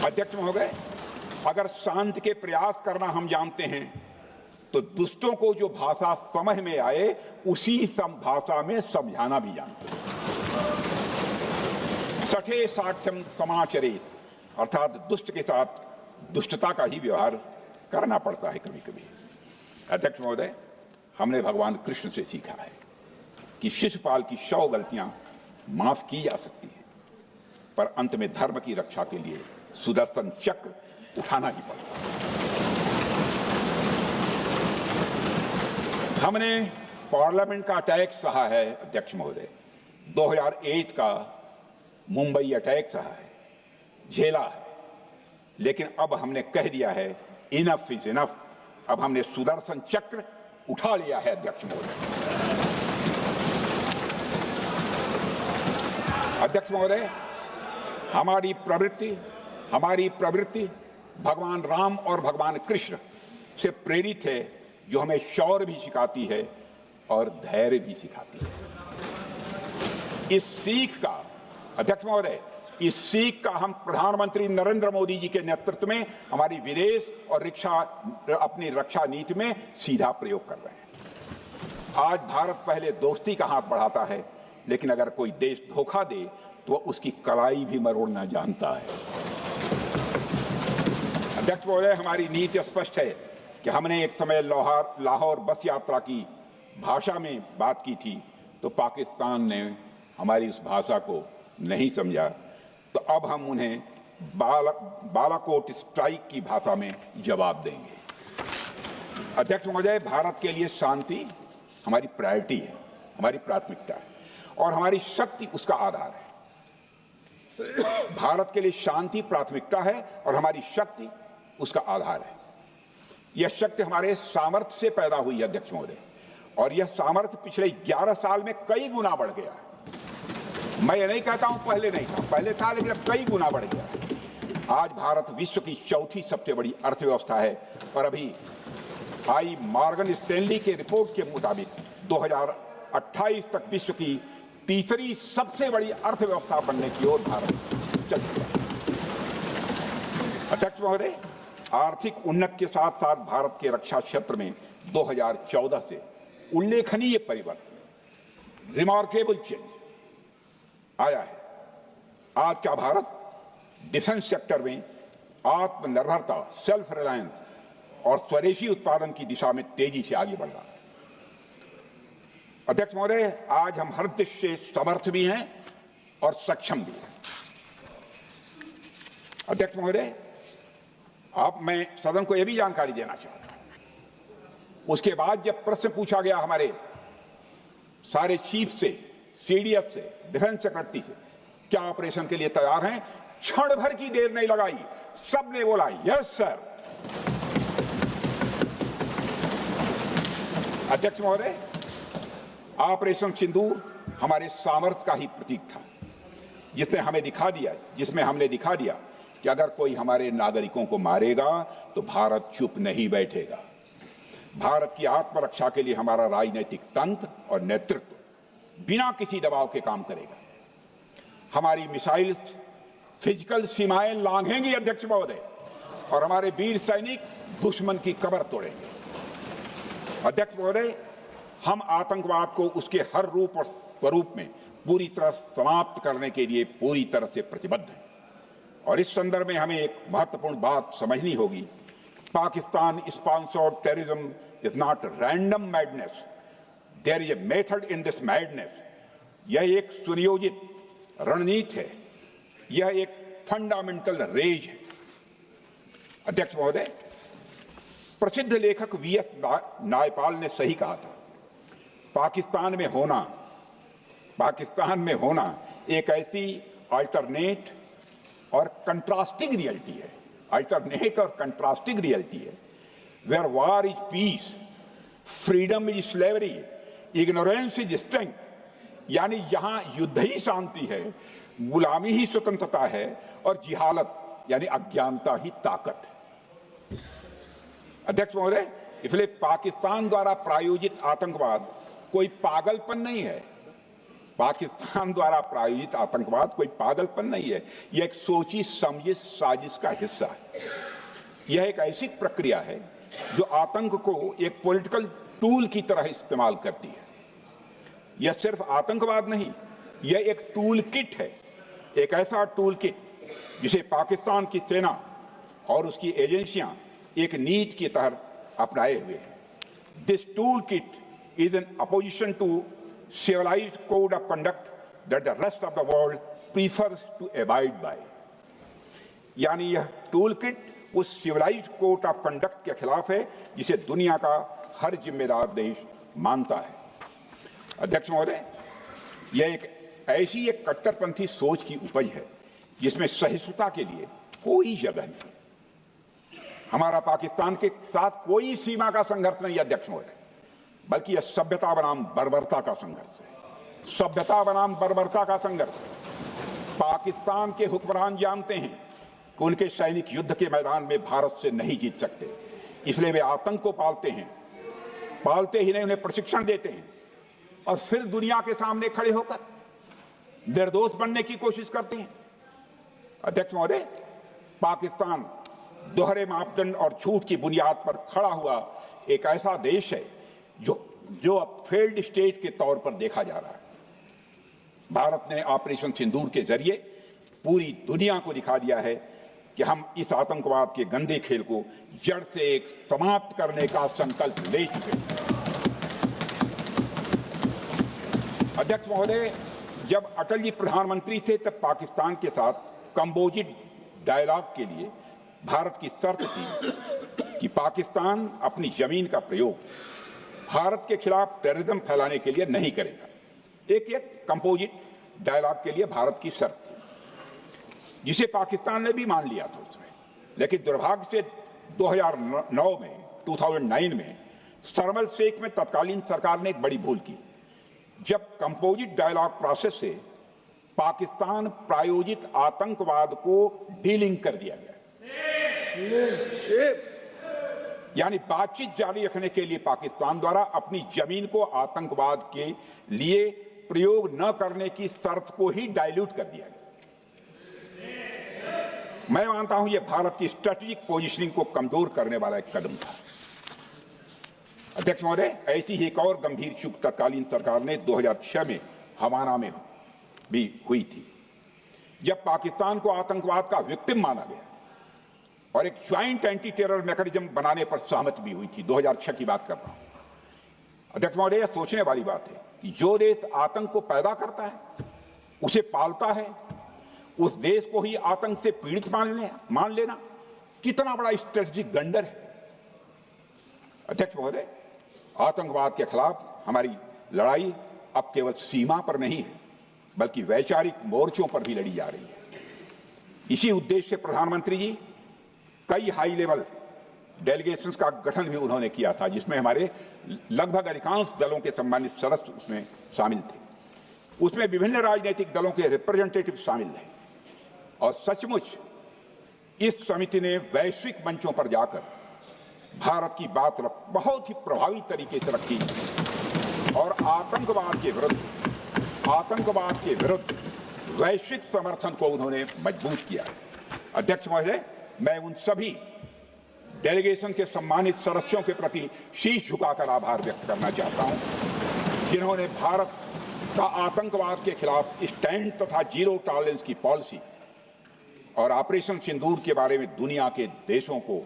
अध्यक्ष महोदय, अगर शांति के प्रयास करना हम जानते हैं तो दुष्टों को जो भाषा समझ में आए उसी भाषा में समझाना भी जानते हैं। सठे साठ्यम समाचरित, अर्थात दुष्ट के साथ दुष्टता का ही व्यवहार करना पड़ता है कभी कभी। अध्यक्ष महोदय, हमने भगवान कृष्ण से सीखा है कि शिशुपाल की 100 गलतियां माफ की जा सकती हैं, पर अंत में धर्म की रक्षा के लिए सुदर्शन चक्र उठाना ही पड़ता है। हमने पार्लियामेंट का अटैक सहा है अध्यक्ष महोदय, 2008 का मुंबई अटैक सहा है, झेला है, लेकिन अब हमने कह दिया है इनफ इज इनफ। अब हमने सुदर्शन चक्र उठा लिया है अध्यक्ष महोदय। अध्यक्ष महोदय, हमारी प्रवृत्ति भगवान राम और भगवान कृष्ण से प्रेरित है, जो हमें शौर्य भी सिखाती है और धैर्य भी सिखाती है। इस सीख का अध्यक्ष महोदय, इस सीख का हम प्रधानमंत्री नरेंद्र मोदी जी के नेतृत्व में हमारी विदेश और अपनी रक्षा नीति में सीधा प्रयोग कर रहे हैं। आज भारत पहले दोस्ती का हाथ बढ़ाता है, लेकिन अगर कोई देश धोखा दे तो उसकी कलाई भी मरोड़ना जानता है। अध्यक्ष महोदय, हमारी नीति स्पष्ट है कि हमने एक समय लाहौर बस यात्रा की भाषा में बात की थी, तो पाकिस्तान ने हमारी उस भाषा को नहीं समझा, तो अब हम उन्हें बालाकोट स्ट्राइक की भाषा में जवाब देंगे। अध्यक्ष महोदय, भारत के लिए शांति हमारी प्रायोरिटी है, हमारी प्राथमिकता है और हमारी शक्ति उसका आधार है। भारत के लिए शांति प्राथमिकता है और हमारी शक्ति उसका आधार है। यह शक्ति हमारे सामर्थ्य से पैदा हुई है अध्यक्ष महोदय, और यह सामर्थ्य पिछले 11 साल में कई गुना बढ़ गया है। मैं ये नहीं कहता हूं पहले नहीं था, पहले था, लेकिन अब कई गुना बढ़ गया। आज भारत विश्व की चौथी सबसे बड़ी अर्थव्यवस्था है और अभी आई मॉर्गन स्टैनली के रिपोर्ट के मुताबिक 2028 तक विश्व की तीसरी सबसे बड़ी अर्थव्यवस्था बनने की ओर भारत चल रहा है। अध्यक्ष महोदय, आर्थिक उन्नति के साथ साथ भारत के रक्षा क्षेत्र में 2014 से उल्लेखनीय परिवर्तन, रिमार्केबल चेंज आया है। आज का भारत डिफेंस सेक्टर में आत्मनिर्भरता, सेल्फ रिलायंस और स्वदेशी उत्पादन की दिशा में तेजी से आगे बढ़ रहा है। अध्यक्ष महोदय, आज हम हर दृष्टि से समर्थ भी हैं और सक्षम भी हैं। अध्यक्ष महोदय, मैं सदन को यह भी जानकारी देना चाहता हूं, उसके बाद जब प्रश्न पूछा गया हमारे सारे चीफ से, सीडीएफ से, डिफेंस सेक्रेटरी से, क्या ऑपरेशन के लिए तैयार हैं, क्षण भर की देर नहीं लगाई, सबने बोला यस सर। अध्यक्ष महोदय, ऑपरेशन सिंदूर हमारे सामर्थ्य का ही प्रतीक था, जिसमें हमने दिखा दिया कि अगर कोई हमारे नागरिकों को मारेगा तो भारत चुप नहीं बैठेगा। भारत की आत्मरक्षा के लिए हमारा राजनीतिक तंत्र और नेतृत्व बिना किसी दबाव के काम करेगा। हमारी मिसाइल फिजिकल सीमाएं लांघेंगी अध्यक्ष महोदय, और हमारे वीर सैनिक दुश्मन की कमर तोड़ेंगे। अध्यक्ष महोदय, हम आतंकवाद को उसके हर रूप और स्वरूप में पूरी तरह समाप्त करने के लिए पूरी तरह से प्रतिबद्ध हैं, और इस संदर्भ में हमें एक महत्वपूर्ण बात समझनी होगी। Pakistan sponsored terrorism is not random madness, there is a method in this madness. यह एक सुनियोजित रणनीति है, यह एक फंडामेंटल रेज है। अध्यक्ष महोदय, प्रसिद्ध लेखक वीएस नायपाल ने सही कहा था, पाकिस्तान में होना एक ऐसी अल्टरनेट और कंट्रास्टिंग रियलिटी है, where war is peace, freedom is slavery, ignorance is strength. यानी यहां युद्ध ही शांति है, गुलामी ही स्वतंत्रता है और जिहालत यानी अज्ञानता ही ताकत है। अध्यक्ष महोदय, इसलिए पाकिस्तान द्वारा प्रायोजित आतंकवाद कोई पागलपन नहीं है। पाकिस्तान द्वारा प्रायोजित आतंकवाद कोई पागलपन नहीं है, यह एक सोची समझी साजिश का हिस्सा है। यह एक ऐसी प्रक्रिया है जो आतंक को एक पॉलिटिकल टूल की तरह इस्तेमाल करती है। यह सिर्फ आतंकवाद नहीं, यह एक टूल किट है, एक ऐसा टूल किट जिसे पाकिस्तान की सेना और उसकी एजेंसियां एक नीति की तरह अपनाए हुए हैं। This tool kit is in opposition to civilized code of conduct that the rest of the world prefers to abide by। यानी यह टूल किट उस सिविलाइज्ड कोड ऑफ कंडक्ट के खिलाफ है जिसे दुनिया का हर जिम्मेदार देश मानता है। अध्यक्ष महोदय, यह एक कट्टरपंथी सोच की उपज है जिसमें सहिष्णुता के लिए कोई जगह नहीं। हमारा पाकिस्तान के साथ कोई सीमा का संघर्ष नहीं है अध्यक्ष महोदय, बल्कि यह सभ्यता बनाम बर्बरता का संघर्ष है। सभ्यता बनाम बर्बरता का संघर्ष। पाकिस्तान के हुक्मरान जानते हैं कि उनके सैनिक युद्ध के मैदान में भारत से नहीं जीत सकते, इसलिए वे आतंक को पालते हैं, पालते ही नहीं उन्हें प्रशिक्षण देते हैं और फिर दुनिया के सामने खड़े होकर निर्दोष बनने की कोशिश करते हैं। अध्यक्ष महोदय, पाकिस्तान दोहरे मापदंड और झूठ की बुनियाद पर खड़ा हुआ एक ऐसा देश है जो अब फेल्ड स्टेट के तौर पर देखा जा रहा है। भारत ने ऑपरेशन सिंदूर के जरिए पूरी दुनिया को दिखा दिया है कि हम इस आतंकवाद के गंदे खेल को जड़ से समाप्त करने का संकल्प ले चुके हैं। अध्यक्ष महोदय, जब अटल जी प्रधानमंत्री थे तब पाकिस्तान के साथ कंबोजिट डायलॉग के लिए भारत की शर्त थी कि पाकिस्तान अपनी जमीन का प्रयोग भारत के खिलाफ टेररिज्म फैलाने के लिए नहीं करेगा। एक कंपोजिट डायलॉग के लिए भारत की शर्त थी, जिसे पाकिस्तान ने भी मान लिया था उसमें। लेकिन दुर्भाग्य से 2009 में सरमल शेख में तत्कालीन सरकार ने एक बड़ी भूल की, जब कंपोजिट डायलॉग प्रोसेस से पाकिस्तान प्रायोजित आतंकवाद को डीलिंक कर दिया गया। यानी बातचीत जारी रखने के लिए पाकिस्तान द्वारा अपनी जमीन को आतंकवाद के लिए प्रयोग न करने की शर्त को ही डाइल्यूट कर दिया गया। मैं मानता हूं यह भारत की स्ट्रेटेजिक पोजीशनिंग को कमजोर करने वाला एक कदम था। अध्यक्ष महोदय, ऐसी ही एक और गंभीर चूक तत्कालीन सरकार ने 2006 में हवाना में भी हुई थी, जब पाकिस्तान को आतंकवाद का विक्टिम माना गया और एक ज्वाइंट एंटी टेरर मैकेनिज्म बनाने पर सहमति भी हुई थी। 2006 की बात कर रहा हूं। अध्यक्ष महोदय, यह सोचने वाली बात है कि जो देश आतंक को पैदा करता है, उसे पालता है, उस देश को ही आतंक से पीड़ित मान लेना कितना बड़ा स्ट्रेटेजिक ब्लंडर है। अध्यक्ष महोदय, आतंकवाद के खिलाफ हमारी लड़ाई अब केवल सीमा पर नहीं है, बल्कि वैचारिक मोर्चों पर भी लड़ी जा रही है। इसी उद्देश्य से प्रधानमंत्री जी कई हाई लेवल डेलीगेशंस का गठन भी उन्होंने किया था, जिसमें हमारे लगभग अधिकांश दलों के सम्मानित सदस्य उसमें शामिल थे। उसमें विभिन्न राजनीतिक दलों के रिप्रेजेंटेटिव शामिल थे और सचमुच इस समिति ने वैश्विक मंचों पर जाकर भारत की बात बहुत ही प्रभावी तरीके से रखी और आतंकवाद के विरुद्ध वैश्विक समर्थन को उन्होंने मजबूत किया। अध्यक्ष महोदय, मैं उन सभी डेलीगेशन के सम्मानित सदस्यों के प्रति शीश झुकाकर आभार व्यक्त करना चाहता हूं, जिन्होंने भारत का आतंकवाद के खिलाफ स्टैंड तथा जीरो टॉलरेंस की पॉलिसी और ऑपरेशन सिंदूर के बारे में दुनिया के देशों को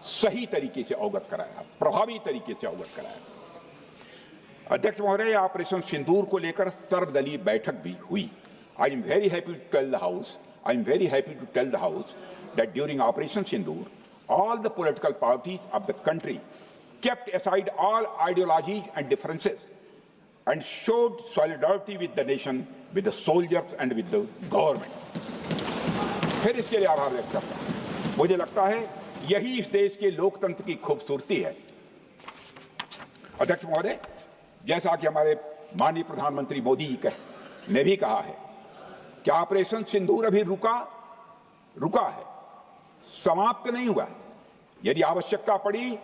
सही तरीके से अवगत कराया, प्रभावी तरीके से अवगत कराया। अध्यक्ष महोदय, ऑपरेशन सिंदूर को लेकर सर्वदलीय बैठक भी हुई। I am very happy to tell the house I am very happy to tell the House that during Operation Sindoor, all the political parties of the country kept aside all ideologies and differences and showed solidarity with the nation, with the soldiers and with the government. फिर इसके लिए आभार व्यक्त करता हूं। मुझे लगता है यही इस देश के लोकतंत्र की खूबसूरती है। अध्यक्ष महोदय, जैसा कि हमारे माननीय प्रधानमंत्री मोदी जी ने भी कहा है कि ऑपरेशन सिंदूर अभी रुका है, समाप्त नहीं हुआ है। यदि आवश्यकता पड़ी,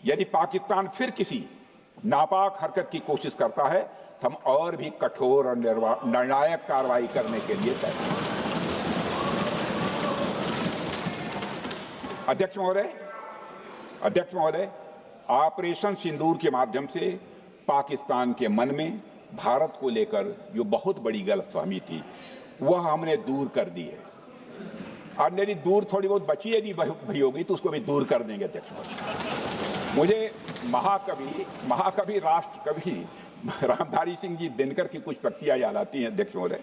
यदि पाकिस्तान फिर किसी नापाक हरकत की कोशिश करता है तो हम और भी कठोर और निर्णायक कार्रवाई करने के लिए तैयार हैं। अध्यक्ष महोदय, ऑपरेशन सिंदूर के माध्यम से पाकिस्तान के मन में भारत को लेकर जो बहुत बड़ी गलतफहमी थी वह हमने दूर कर दी है। और यदि दूर थोड़ी बहुत बची यदि भई होगी तो उसको भी दूर कर देंगे। अध्यक्ष महोदय, मुझे महाकवि राष्ट्र कवि रामधारी सिंह जी दिनकर की कुछ पंक्तियां याद आती हैं। अध्यक्ष महोदय,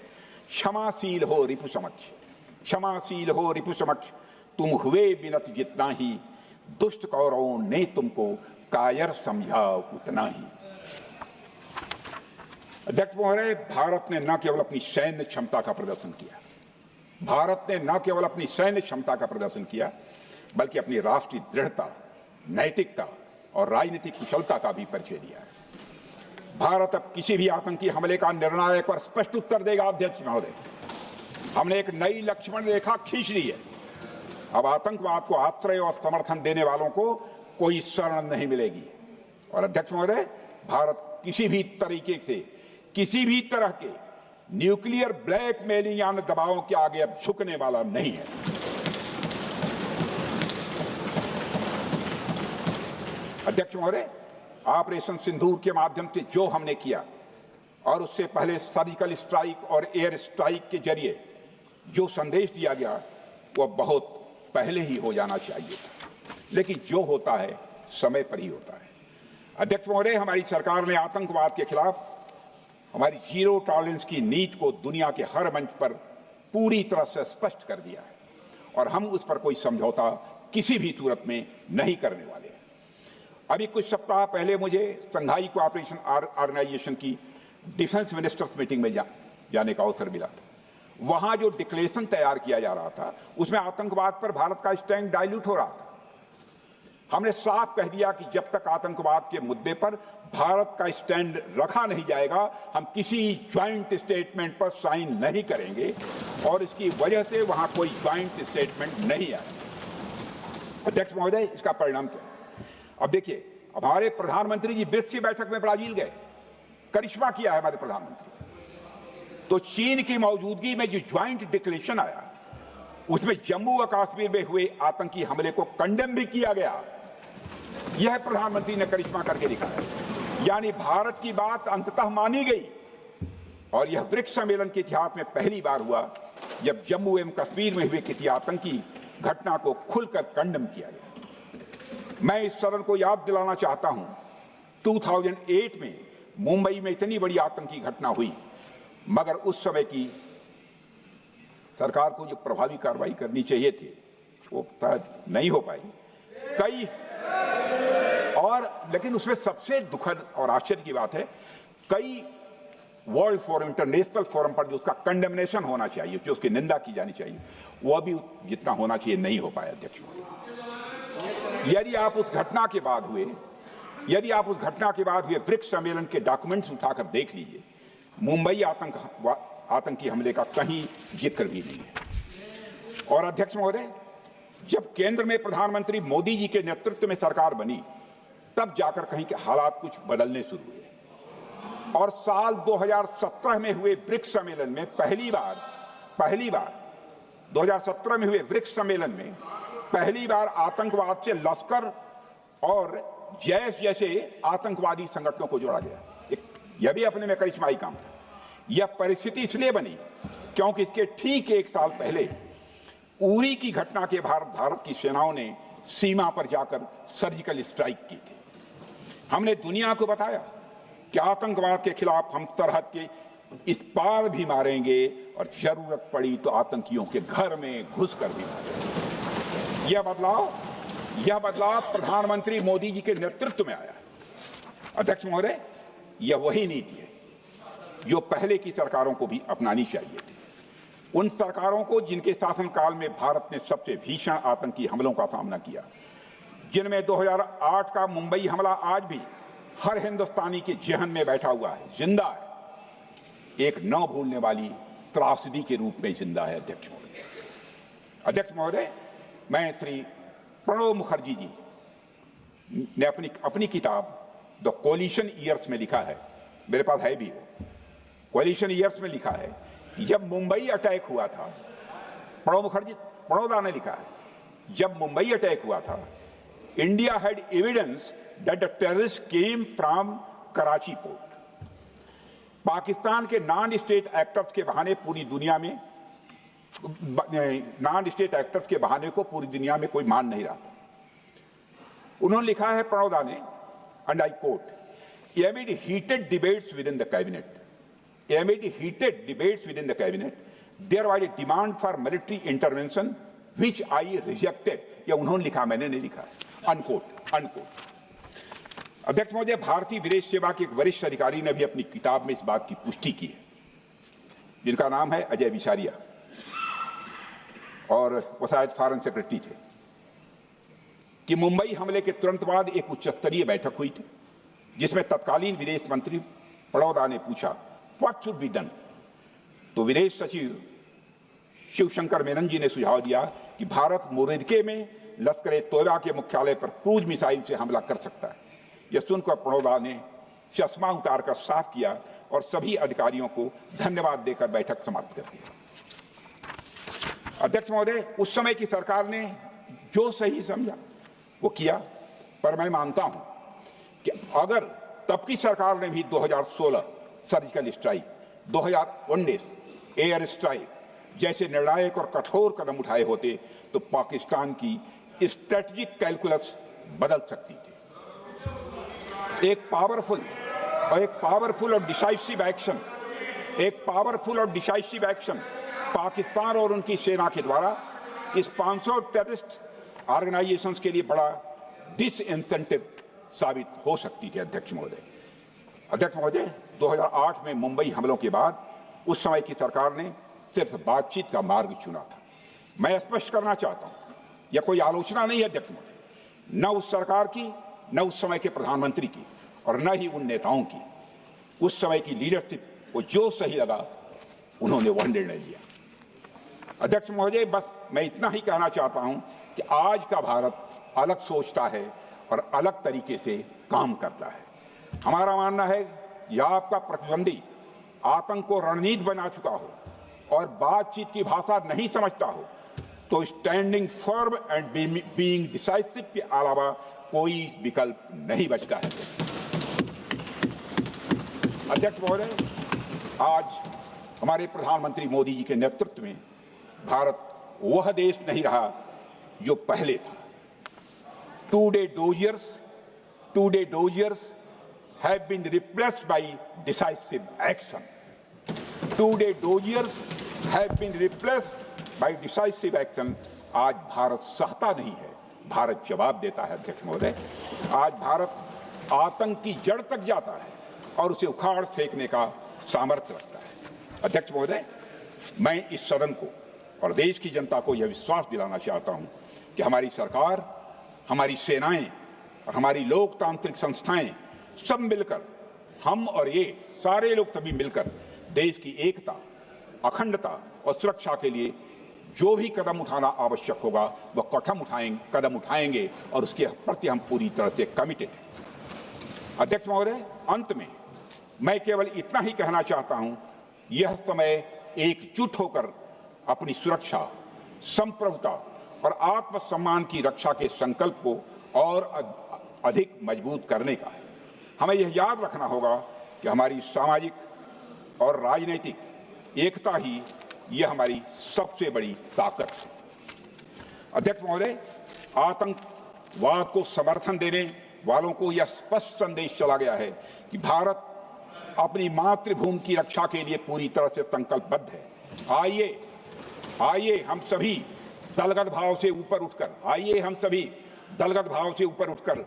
क्षमाशील हो रिपु समक्ष, क्षमाशील हो रिपु समक्ष, तुम हुए विनत जितना ही, दुष्ट कौरवों ने तुमको कायर समझा उतना ही। अध्यक्ष महोदय, भारत ने न केवल अपनी सैन्य क्षमता का प्रदर्शन किया, बल्कि अपनी राष्ट्रीय दृढ़ता, नैतिकता और राजनीतिक कुशलता का भी परिचय दिया है। भारत अब किसी भी आतंकी हमले का निर्णायक और स्पष्ट उत्तर देगा। अध्यक्ष महोदय, हमने एक नई लक्ष्मण रेखा खींच ली है। अब आतंकवाद को आश्रय और समर्थन देने वालों को कोई शरण नहीं मिलेगी। और अध्यक्ष महोदय, भारत किसी भी तरह के न्यूक्लियर ब्लैकमेलिंग या दबावों के आगे अब झुकने वाला नहीं है। अध्यक्ष महोदय, ऑपरेशन सिंदूर के माध्यम से जो हमने किया और उससे पहले सर्जिकल स्ट्राइक और एयर स्ट्राइक के जरिए जो संदेश दिया गया वह बहुत पहले ही हो जाना चाहिए, लेकिन जो होता है समय पर ही होता है। अध्यक्ष महोदय, हमारी सरकार ने आतंकवाद के खिलाफ हमारी जीरो टॉलरेंस की नीति को दुनिया के हर मंच पर पूरी तरह से स्पष्ट कर दिया है और हम उस पर कोई समझौता किसी भी सूरत में नहीं करने वाले हैं। अभी कुछ सप्ताह पहले मुझे संघाई कोऑपरेशन ऑर्गेनाइजेशन की डिफेंस मिनिस्टर्स मीटिंग में जाने का अवसर मिला था। वहां जो डिक्लेरेशन तैयार किया जा रहा था उसमें आतंकवाद पर भारत का स्टैंड डाइल्यूट हो रहा था। हमने साफ कह दिया कि जब तक आतंकवाद के मुद्दे पर भारत का स्टैंड रखा नहीं जाएगा, हम किसी ज्वाइंट स्टेटमेंट पर साइन नहीं करेंगे और इसकी वजह से वहां कोई ज्वाइंट स्टेटमेंट नहीं आया। अध्यक्ष महोदय, इसका परिणाम क्या? अब देखिए, हमारे प्रधानमंत्री जी ब्रिक्स की बैठक में ब्राजील गए, करिश्मा किया है हमारे प्रधानमंत्री। तो चीन की मौजूदगी में जो ज्वाइंट डिक्लेरेशन आया उसमें जम्मू और कश्मीर में हुए आतंकी हमले को कंडेम भी किया गया। यह प्रधानमंत्री ने करिश्मा करके दिखाया, यानी भारत की बात अंततः मानी गई। और यह ब्रिक्स सम्मेलन के इतिहास में पहली बार हुआ जब जम्मू एवं कश्मीर में हुए किसी आतंकी घटना को खुलकर कंडेम किया गया। मैं इस सदन को याद दिलाना चाहता हूं, 2008 में मुंबई में इतनी बड़ी आतंकी घटना हुई, मगर उस समय की सरकार को जो प्रभावी कार्रवाई करनी चाहिए थी वो शायद नहीं हो पाई। लेकिन उसमें सबसे दुखद और आश्चर्य की बात है, कई वर्ल्ड फोरम, इंटरनेशनल फोरम पर जो उसका कंडेमनेशन होना चाहिए, जो उसकी निंदा की जानी चाहिए, वह भी जितना होना चाहिए नहीं हो पाया। अध्यक्ष, यदि आप उस घटना के बाद हुए ब्रिक्स सम्मेलन के डॉक्यूमेंट्स उठाकर देख लीजिए, मुंबई आतंकी हमले का कहीं जिक्र भी नहीं है। और अध्यक्ष महोदय, जब केंद्र में प्रधानमंत्री मोदी जी के नेतृत्व में सरकार बनी तब जाकर कहीं के हालात कुछ बदलने शुरू हुए और साल 2017 में हुए ब्रिक्स सम्मेलन में पहली बार 2017 में हुए ब्रिक्स सम्मेलन में पहली बार आतंकवाद से लश्कर और जैश जैसे आतंकवादी संगठनों को जोड़ा गया। यह भी अपने में करिश्माई काम था। यह परिस्थिति इसलिए बनी क्योंकि इसके ठीक एक साल पहले उरी की घटना के भारत की सेनाओं ने सीमा पर जाकर सर्जिकल स्ट्राइक की थी। हमने दुनिया को बताया कि आतंकवाद के खिलाफ हम सरहद के इस पार भी मारेंगे और जरूरत पड़ी तो आतंकियों के घर में घुसकर भी मारेंगे। यह बदलाव प्रधानमंत्री मोदी जी के नेतृत्व में आया है। अध्यक्ष महोदय, यह वही नीति है जो पहले की सरकारों को भी अपनानी चाहिए थी। उन सरकारों को जिनके शासनकाल में भारत ने सबसे भीषण आतंकी हमलों का सामना किया, जिनमें 2008 का मुंबई हमला आज भी हर हिंदुस्तानी के जहन में बैठा हुआ है, जिंदा है, एक न भूलने वाली त्रासदी के रूप में जिंदा है। अध्यक्ष महोदय, मैं श्री प्रणब मुखर्जी जी ने अपनी किताब द कोलिशन ईयर्स में लिखा है, मेरे पास है भी वो, कोलिशन ईयर्स में लिखा है कि जब मुंबई अटैक हुआ था, प्रणोदा ने लिखा है, जब मुंबई अटैक हुआ था, India had evidence that the terrorist came from Karachi port. Pakistan के नॉन स्टेट एक्टर्स के बहाने पूरी दुनिया में को पूरी दुनिया में कोई मान नहीं रहा था। उन्होंने लिखा है प्रणोदा ने, and I quote, amid heated debates within the cabinet, there was a demand for military intervention which I rejected. यह उन्होंने लिखा, मैंने नहीं लिखा, unquote. अध्यक्ष महोदय, भारतीय विदेश सेवा के एक वरिष्ठ अधिकारी ने भी अपनी किताब में इस बात की पुष्टि की है, जिनका नाम है अजय विसारिया, और वो शायद फॉरेन सेक्रेटरी थे, कि मुंबई हमले के तुरंत बाद एक उच्च स्तरीय बैठक हुई थी, जिसमें तत्कालीन विदेश मंत्री प्रणोदा ने पूछा व्हाट शुड बी डन। तो विदेश सचिव शिवशंकर मेनन जी ने सुझाव दिया कि भारत मोरदके में लश्कर तोयबा के मुख्यालय पर क्रूज मिसाइल से हमला कर सकता है। यह सुनकर प्रणोदा ने चश्मा उतारकर साफ किया और सभी अधिकारियों को धन्यवाद देकर बैठक समाप्त कर दी। अध्यक्ष महोदय, उस समय की सरकार ने जो सही समझा वो किया, पर मैं मानता हूं कि अगर तब की सरकार ने भी 2016 सर्जिकल स्ट्राइक, 2019 एयर स्ट्राइक जैसे निर्णायक और कठोर कदम उठाए होते तो पाकिस्तान की स्ट्रेटेजिक कैलकुलस बदल सकती थी। एक पावरफुल और डिसाइसिव एक्शन पाकिस्तान और उनकी सेना के द्वारा इस 500 टेररिस्ट ऑर्गेनाइजेशंस के लिए बड़ा डिसइंसेंटिव साबित हो सकती थी। अध्यक्ष महोदय, 2008 में मुंबई हमलों के बाद उस समय की सरकार ने सिर्फ बातचीत का मार्ग चुना था। मैं स्पष्ट करना चाहता हूं, यह कोई आलोचना नहीं है अध्यक्ष महोदय, न उस सरकार की, न उस समय के प्रधानमंत्री की, और न ही उन नेताओं की। उस समय की लीडरशिप को जो सही लगा उन्होंने वह निर्णय लिया। अध्यक्ष महोदय, बस मैं इतना ही कहना चाहता हूं कि आज का भारत अलग सोचता है और अलग तरीके से काम करता है। हमारा मानना है यह आपका प्रतिद्वंदी आतंक को रणनीति बना चुका हो और बातचीत की भाषा नहीं समझता हो तो standing firm and being decisive के अलावा कोई विकल्प नहीं बचता है। अध्यक्ष महोदय, आज हमारे प्रधानमंत्री मोदी जी के नेतृत्व में भारत वह देश नहीं रहा जो पहले था। Two-day doziers have been replaced by decisive action. Two-day doziers have been replaced by decisive action. आज भारत सहता नहीं है, भारत जवाब देता है। अध्यक्ष महोदय, आज भारत आतंक की जड़ तक जाता है और उसे उखाड़ फेंकने का सामर्थ्य रखता है। अध्यक्ष महोदय, मैं इस सदन को और देश की जनता को यह विश्वास दिलाना चाहता हूं कि हमारी सरकार, हमारी सेनाएं और हमारी लोकतांत्रिक संस्थाएं सब मिलकर, हम और ये सारे लोग सभी मिलकर देश की एकता, अखंडता और सुरक्षा के लिए जो भी कदम उठाना आवश्यक होगा वह कदम उठाएंगे और उसके प्रति हम पूरी तरह से कमिटेड हैं। अध्यक्ष महोदय, अंत में मैं केवल इतना ही कहना चाहता हूं, यह समय एकजुट होकर अपनी सुरक्षा, संप्रभुता और आत्मसम्मान की रक्षा के संकल्प को और अधिक मजबूत करने का है। हमें यह याद रखना होगा कि हमारी सामाजिक और राजनीतिक एकता ही यह हमारी सबसे बड़ी ताकत है। अध्यक्ष महोदय, आतंकवाद को समर्थन देने वालों को यह स्पष्ट संदेश चला गया है कि भारत अपनी मातृभूमि की रक्षा के लिए पूरी तरह से संकल्पबद्ध है। आइए हम सभी दलगत भाव से ऊपर उठकर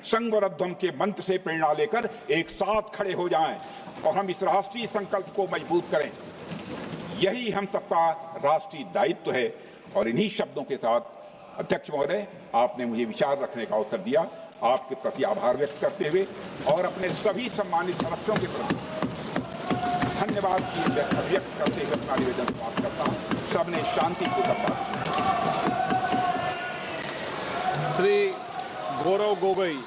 संगवरध्वम के मंत्र से प्रेरणा लेकर एक साथ खड़े हो जाएं और हम इस राष्ट्रीय संकल्प को मजबूत करें। यही हम सबका राष्ट्रीय दायित्व है। और इन्हीं शब्दों के साथ अध्यक्ष महोदय, आपने मुझे विचार रखने का अवसर दिया, आपके प्रति आभार व्यक्त करते हुए और अपने सभी सम्मानित सदस्यों के प्रति धन्यवाद व्यक्त करते हुए अपना निवेदन समाप्त करता हूँ। सबने शांतिपूर्वक बात। श्री गौरव गोगोई।